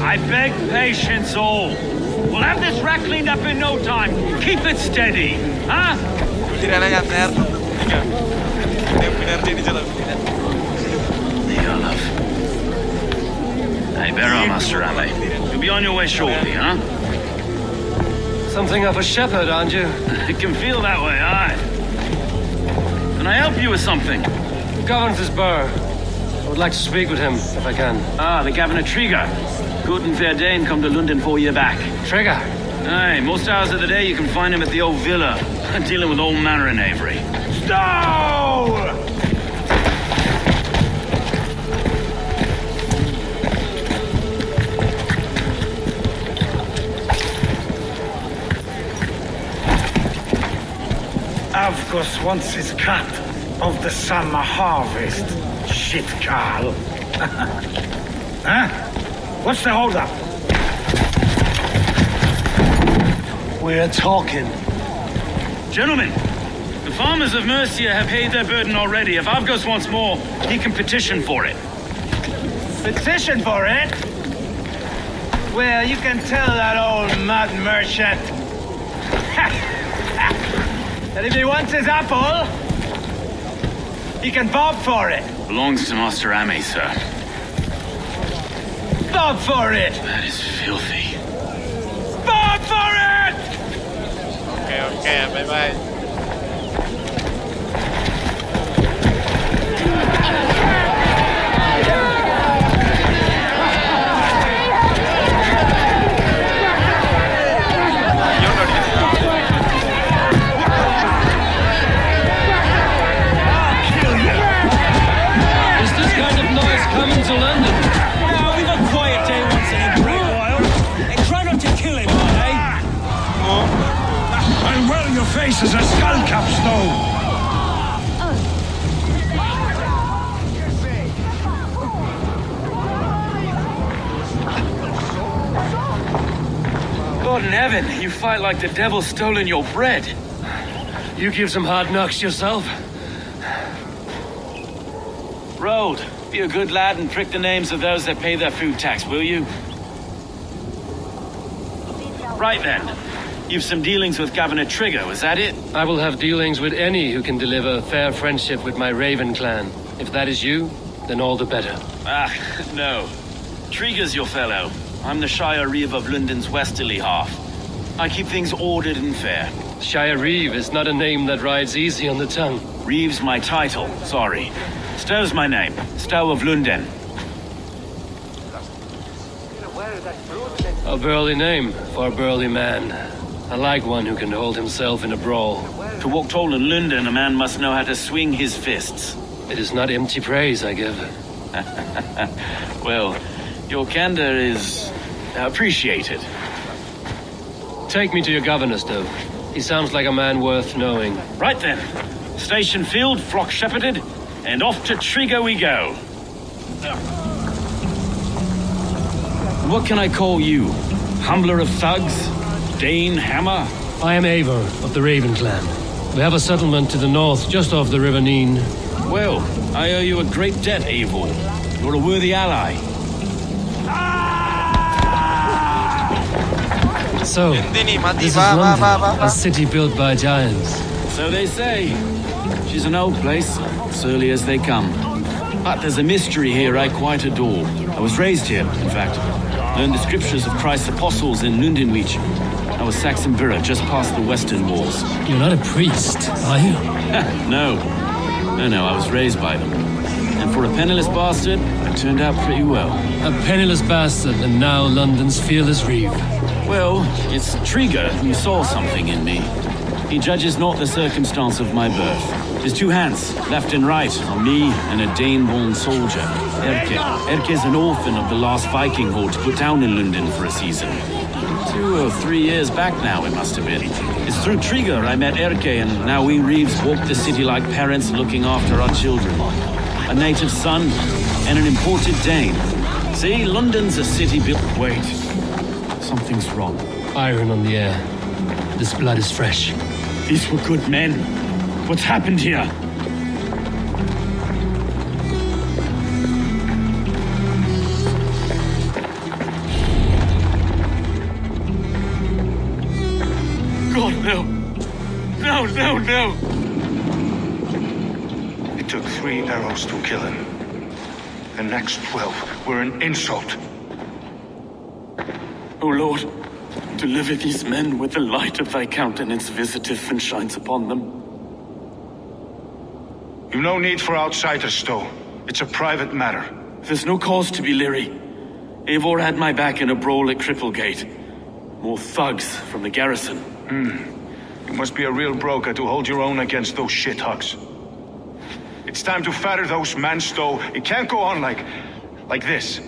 I beg patience all. We'll have this rat cleaned up in no time. Keep it steady, huh? Your love. Hey, bear on, Master Ame. You'll be on your way shortly, huh? Something of a shepherd, aren't you? It can feel that way, aye. Can I help you with something? The governor's burr. I would like to speak with him, if I can. Ah, the Governor Trigger. Good and fair Dane come to London 4 year back. Trigger? Aye, most hours of the day you can find him at the old villa, dealing with all manner of knavery. Stow! Avgus wants his cut of the summer harvest. Shit, Carl. Huh? What's the hold-up? We're talking. Gentlemen, the farmers of Mercia have paid their burden already. If Avgus wants more, he can petition for it. Petition for it? Well, you can tell that old mud merchant that if he wants his apple, he can bob for it. Belongs to Master Ame, sir. Bob for it! That is filthy. Bob for it! Okay, bye-bye. Coming to London. Now, we've a quiet day once in a great while. And try not to kill him, eh? And well, your face is a skull cap stone. God in heaven, you fight like the devil's stolen your bread. You give some hard knocks yourself. Road, be a good lad and prick the names of those that pay their food tax, will you? Right then. You've some dealings with Governor Trigger, was that it? I will have dealings with any who can deliver fair friendship with my Raven clan. If that is you, then all the better. Ah, no. Trigger's your fellow. I'm the Shire Reeve of London's westerly half. I keep things ordered and fair. Shire Reeve is not a name that rides easy on the tongue. Reeve's my title, sorry. Stow's my name. Stow of London. A burly name for a burly man. I like one who can hold himself in a brawl. To walk tall in London, a man must know how to swing his fists. It is not empty praise I give. Well, your candor is appreciated. Take me to your governor, Stow. He sounds like a man worth knowing. Right then. Station filled, flock shepherded, and off to Trigger we go. What can I call you? Humbler of thugs? Dane Hammer? I am Eivor of the Raven clan. We have a settlement to the north, just off the River Neen. Well, I owe you a great debt, Eivor. You're a worthy ally. So, this is London, a city built by giants. So they say. She's an old place, surly as they come. But there's a mystery here I quite adore. I was raised here, in fact. Learned the scriptures of Christ's apostles in Lundenwich. I was Saxon Borough, just past the western walls. You're not a priest, are you? No, I was raised by them. And for a penniless bastard, I turned out pretty well. A penniless bastard, and now London's fearless reeve. Well, it's Trigger who saw something in me. He judges not the circumstance of my birth. His two hands, left and right, on me and a Dane-born soldier, Erke. Erke's an orphan of the last Viking horde put down in London for a season. 2 or 3 years back now, it must have been. It's through Trigger I met Erke, and now we Reeves walk the city like parents looking after our children. A native son and an imported Dane. See, London's a city built... Wait. Something's wrong. Iron on the air. This blood is fresh. These were good men. What's happened here? God, no. No, no, no. It took 3 arrows to kill him. The next 12 were an insult. O Lord, deliver these men with the light of thy countenance visiteth and shines upon them. You've no need for outsiders, Stowe. It's a private matter. There's no cause to be leery. Eivor had my back in a brawl at Cripplegate. More thugs from the garrison. You must be a real broker to hold your own against those shithugs. It's time to fatter those men, Stowe. It can't go on like this.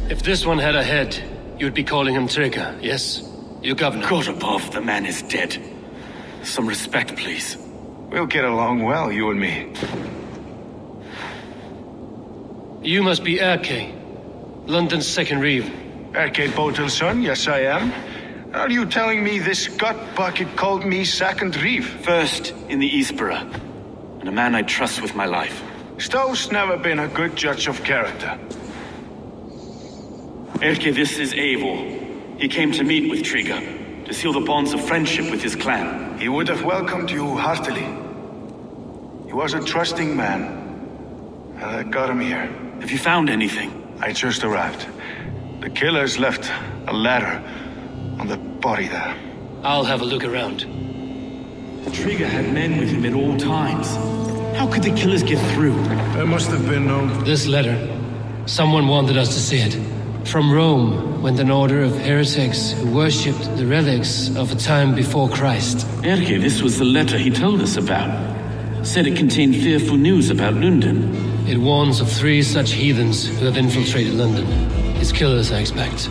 If this one had a head, you'd be calling him Trigger, yes? Your governor. God above, the man is dead. Some respect, please. We'll get along well, you and me. You must be Erke, London's second reeve. Erke Botelson, yes I am. Are you telling me this gut bucket called me second reeve? First in the Eastborough, and a man I trust with my life. Stowe's never been a good judge of character. Erke, this is Eivor. He came to meet with Trigger, to seal the bonds of friendship with his clan. He would have welcomed you heartily. He was a trusting man. And I got him here. Have you found anything? I just arrived. The killers left a ladder on the body there. I'll have a look around. Trigger had men with him at all times. How could the killers get through? There must have been no... This letter. Someone wanted us to see it. From Rome went an order of heretics who worshipped the relics of a time before Christ. Erke, this was the letter he told us about. Said it contained fearful news about London. It warns of 3 such heathens who have infiltrated London. His killers, I expect.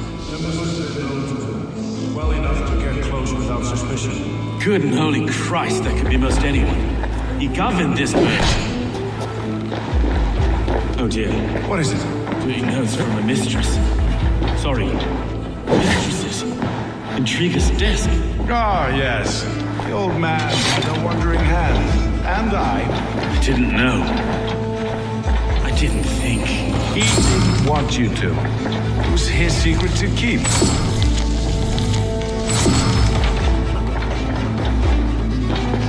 Well enough to get close without suspicion. Good and holy Christ, that could be most anyone. He governed this place. Oh dear. What is it? 3 notes from a mistress. Sorry, mistresses. In Trigger's desk. Ah, yes. The old man with a wandering hand. And I didn't know. I didn't think. He didn't want you to. It was his secret to keep.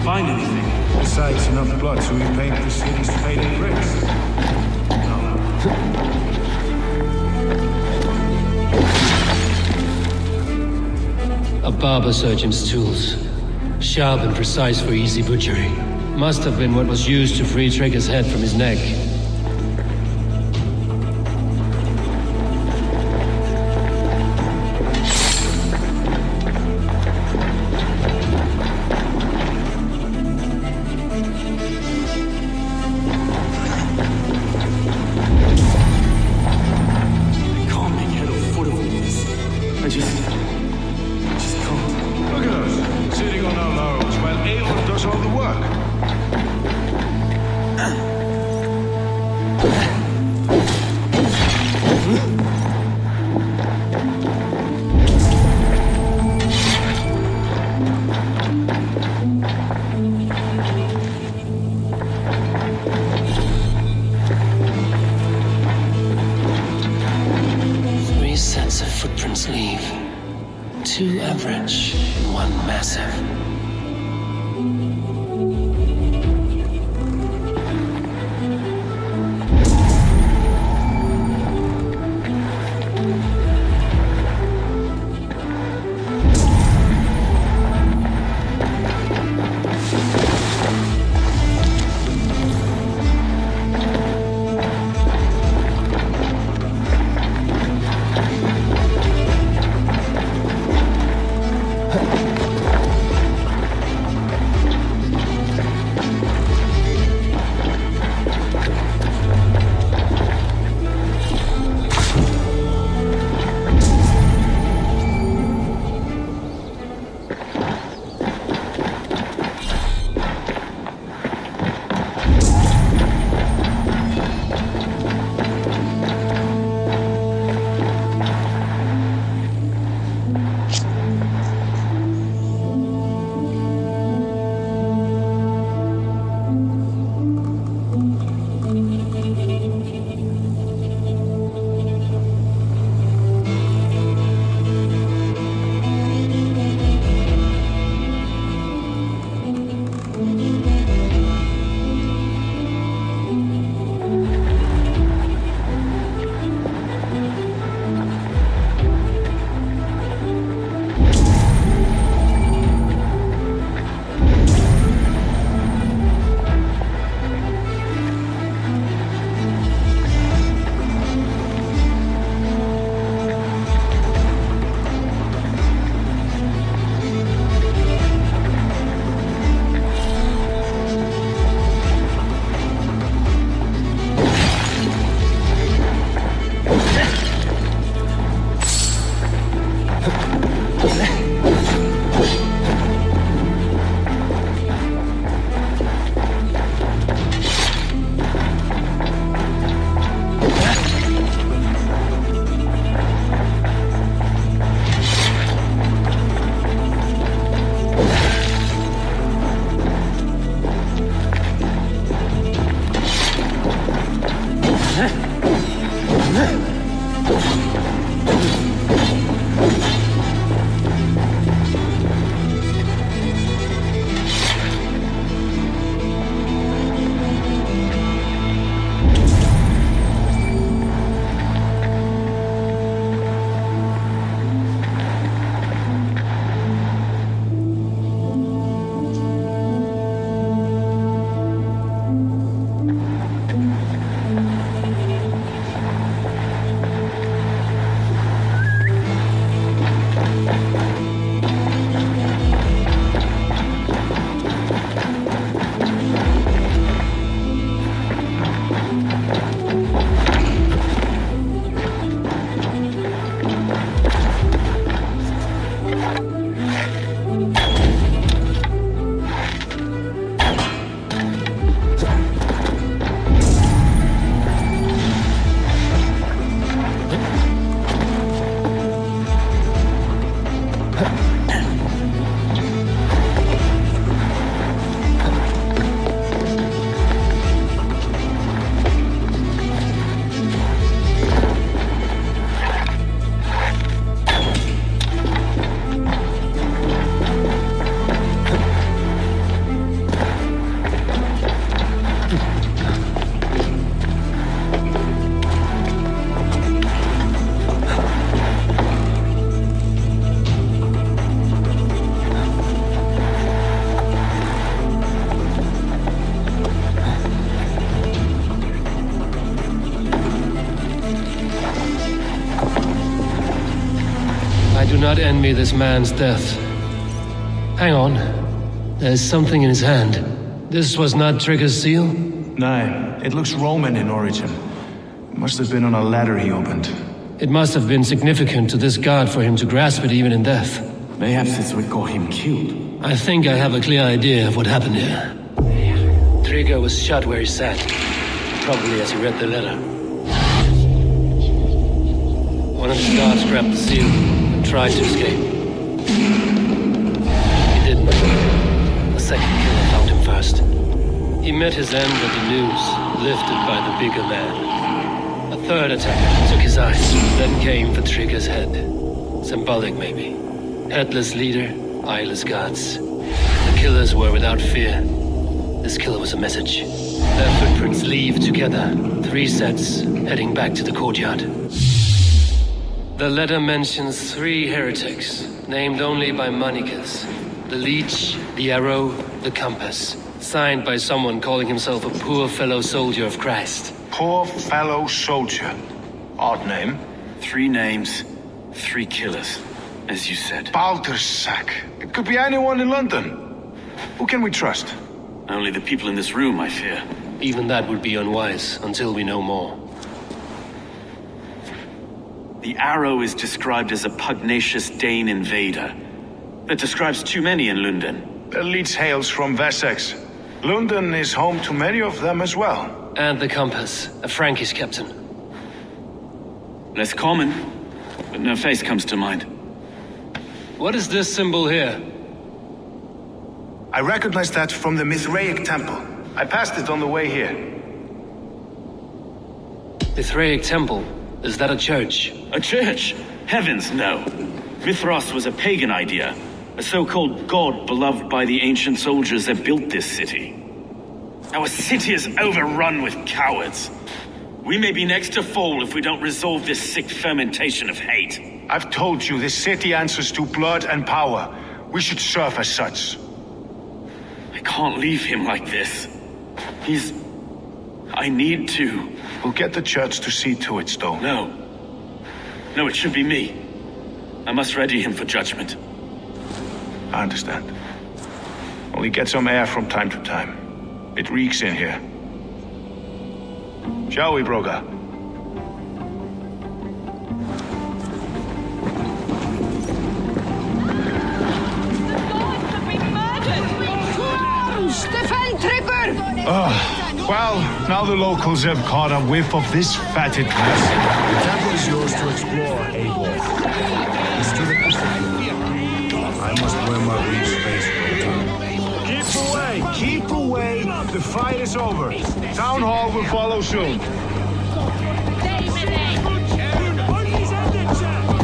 Find anything? Besides enough blood to repaint the city's faded bricks. A barber surgeon's tools. Sharp and precise for easy butchery. Must have been what was used to free Trigger's head from his neck. Leave. 2 average, 1 massive. me this man's death. Hang on. There's something in his hand. This was not Trigger's seal? No, it looks Roman in origin. Must have been on a ladder he opened. It must have been significant to this god for him to grasp it even in death. Perhaps it's what got him killed. I think I have a clear idea of what happened here. Trigger was shot where he sat, probably as he read the letter. One of his guards grabbed the seal and tried to escape. He didn't. A second killer found him first. He met his end with the news, lifted by the bigger man. A third attacker took his eyes, then came for Trigger's head. Symbolic, maybe. Headless leader, eyeless gods. The killers were without fear. This killer was a message. Their footprints leave together. 3 sets, heading back to the courtyard. The letter mentions 3 heretics, named only by monikers. The Leech, the Arrow, the Compass. Signed by someone calling himself a poor fellow soldier of Christ. Poor fellow soldier. Odd name. 3 names, 3 killers, as you said. Baldersack. It could be anyone in London. Who can we trust? Only the people in this room, I fear. Even that would be unwise until we know more. The Arrow is described as a pugnacious Dane invader. That describes too many in London. The Leech hails from Wessex. London is home to many of them as well. And the Compass, a Frankish captain. Less common, but no face comes to mind. What is this symbol here? I recognize that from the Mithraic temple. I passed it on the way here. Mithraic temple? Is that a church? A church? Heavens, no. Mithras was a pagan idea. A so-called god beloved by the ancient soldiers that built this city. Our city is overrun with cowards. We may be next to fall if we don't resolve this sick fermentation of hate. I've told you, this city answers to blood and power. We should serve as such. I can't leave him like this. I need to. We'll get the church to see to it, Stone. No. No, it should be me. I must ready him for judgment. I understand. Only get some air from time to time. It reeks in here. Shall we, Broga? Defend Trigger! Well, now the locals have caught a whiff of this fatted mess. The temple is yours to explore, Abel. It's to the I must wear my reach face for a time. Keep away! The fight is over. Town Hall will follow soon.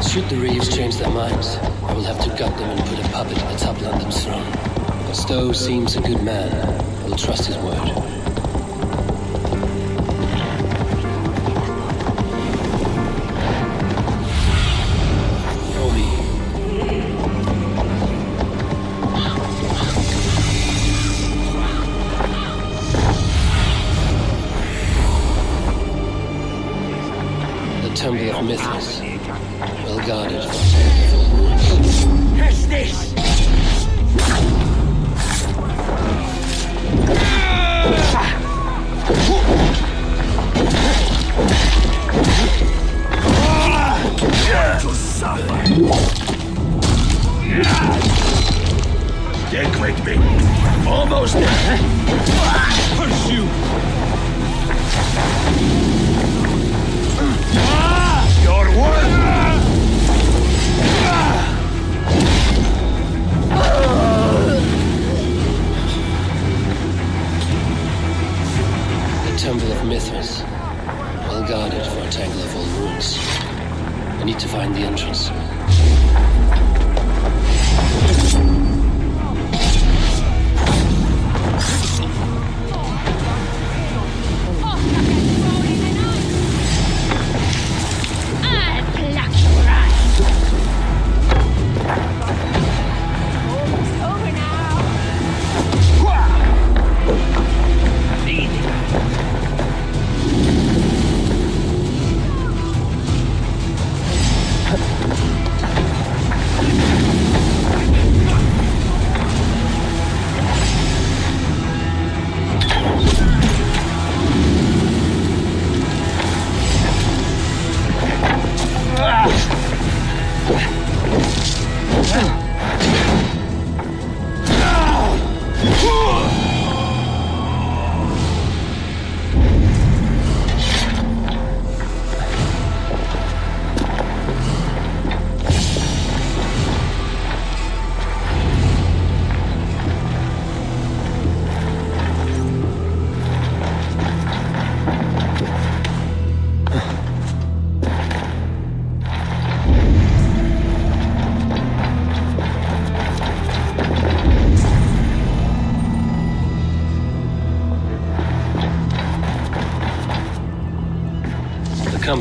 Should the Reeves change their minds, I will have to gut them and put a puppet atop London's throne. But Stowe seems a good man. I will trust his word. Temple of Mithras, well guarded. Catch this! Decorate me. Almost there. Pursue. Your worth! The Temple of Mithras, well guarded for a tangle of old ruins. I need to find the entrance.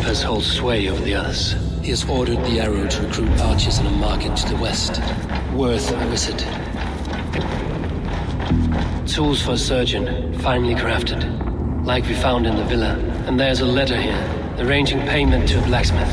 compass holds sway over the others. He has ordered the Arrow to recruit archers in a market to the west. Worth a visit. Tools for a surgeon, finely crafted. Like we found in the villa. And there's a letter here, arranging payment to a blacksmith.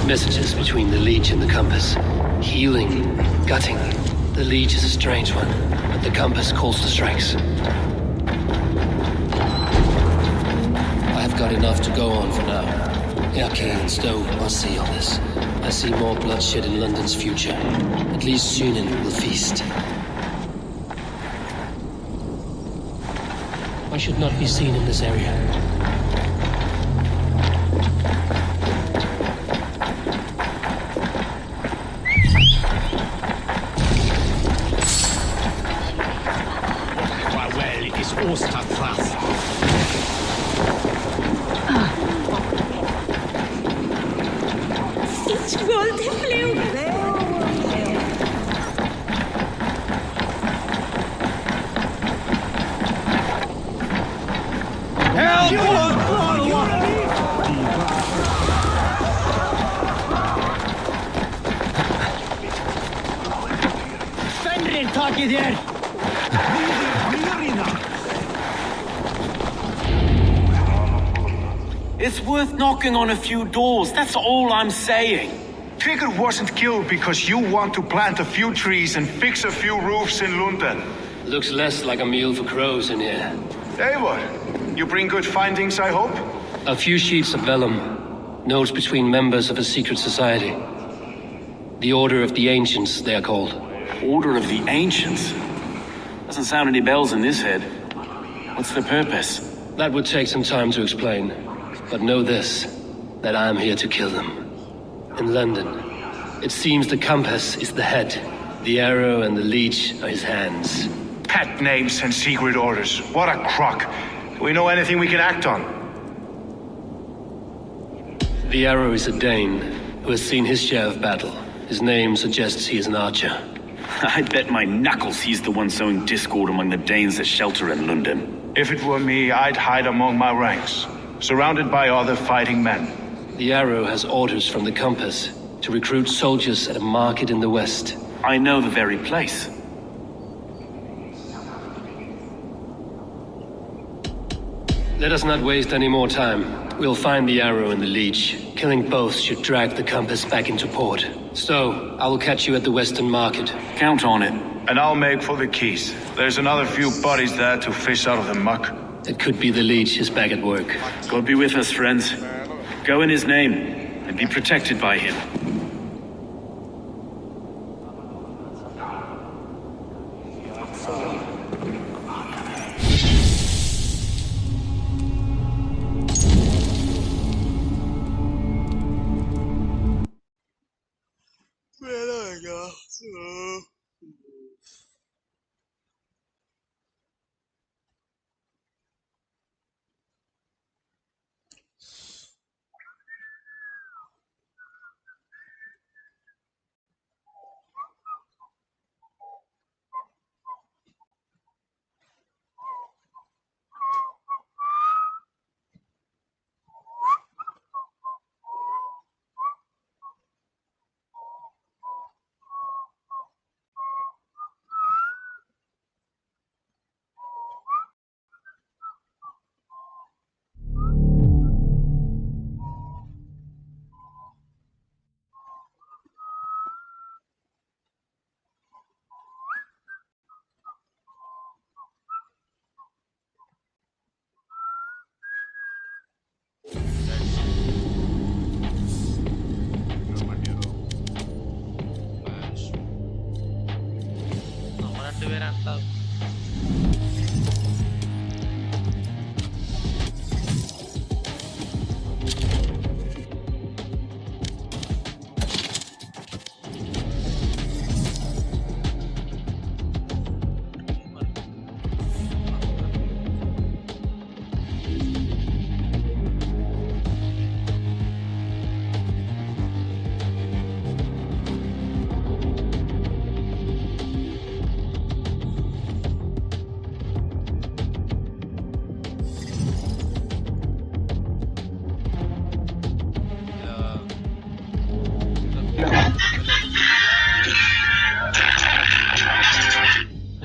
Messages between the Leech and the Compass. Healing, gutting. The Leech is a strange one, but the Compass calls the strikes. I have got enough to go on for now. Erke and Stowe must see all this. I see more bloodshed in London's future. At least Sunan will feast. I should not be seen in this area. It's worth knocking on a few doors, that's all I'm saying. Trigger wasn't killed because you want to plant a few trees and fix a few roofs in London. Looks less like a meal for crows in here. Eivor, you bring good findings, I hope? A few sheets of vellum. Notes between members of a secret society. The Order of the Ancients, they are called. Order of the Ancients? Doesn't sound any bells in this head. What's the purpose? That would take some time to explain. But know this, that I am here to kill them. In London, it seems the Compass is the head. The Arrow and the Leech are his hands. Pet names and secret orders. What a crock. Do we know anything we can act on? The Arrow is a Dane who has seen his share of battle. His name suggests he is an archer. I bet my knuckles he's the one sowing discord among the Danes that shelter in London. If it were me, I'd hide among my ranks, surrounded by other fighting men. The Arrow has orders from the Compass to recruit soldiers at a market in the west. I know the very place. Let us not waste any more time. We'll find the Arrow and the Leech. Killing both should drag the Compass back into port. So, I will catch you at the Western Market. Count on it. And I'll make for the quays. There's another few bodies there to fish out of the muck. It could be the leech is back at work. God be with us, friends. Go in his name and be protected by him.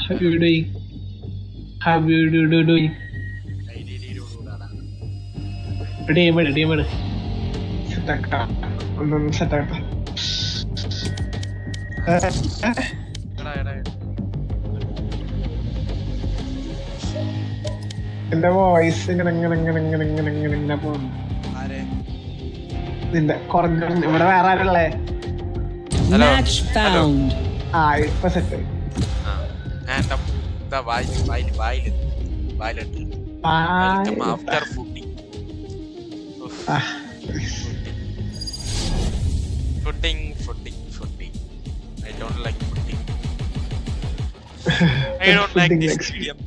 How you doing? How you doing? Ready. എന്റെ voice ഇങ്ങനെ പോകുന്നു. നിന്റെ കുറഞ്ഞ ഇവിടെ വേറെ ആരല്ലേ? ഇപ്പൊ set I don't like pudding. I don't like this medium.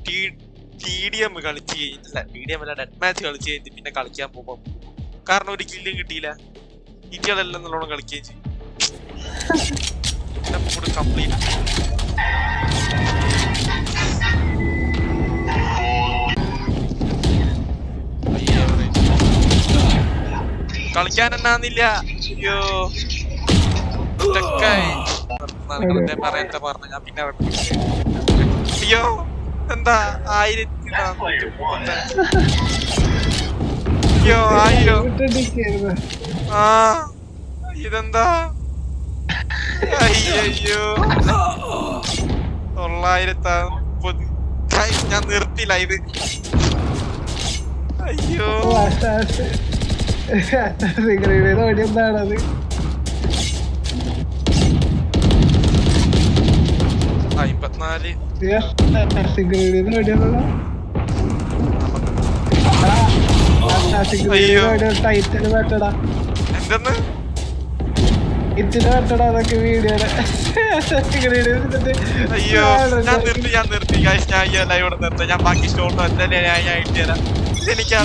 TDM കളിച്ച് കഴിഞ്ഞില്ല, TDM അല്ല ഡെത്ത് മാച്ച് കളിച്ച് കഴിഞ്ഞ് പിന്നെ കളിക്കാൻ പോകുമ്പോൾ കാരണം ഒരു കില്ലും കിട്ടിയില്ല. ഇറ്റികളെല്ലാം നല്ലോണം കളിക്കുകയും ചെയ്യും. കംപ്ലീറ്റ് കളിക്കാൻ എന്നാന്നില്ല. അയ്യോ പറഞ്ഞ ഞാൻ പിന്നെ അയ്യോ എന്താ 1435. അയ്യോ 1000 ഇതെന്താ അയ്യോ 950. ഞാൻ നിർത്തി ലൈവ്. അയ്യോ എന്താണത്? 54. ടൈറ്റിൽ വേട്ടടാ എന്തെന്ന് ഇതിന് വേട്ടടാ അതൊക്കെ വീഡിയോടെ. അയ്യോ ഞാൻ നിർത്തി ഗൈസ്. ഞാൻ ഈ ലൈവ് നിർത്താം. ഞാൻ ബാക്കി സ്റ്റോൺ എന്തായാലും ഞാൻ ഇട്ടുതരാം. എനിക്ക്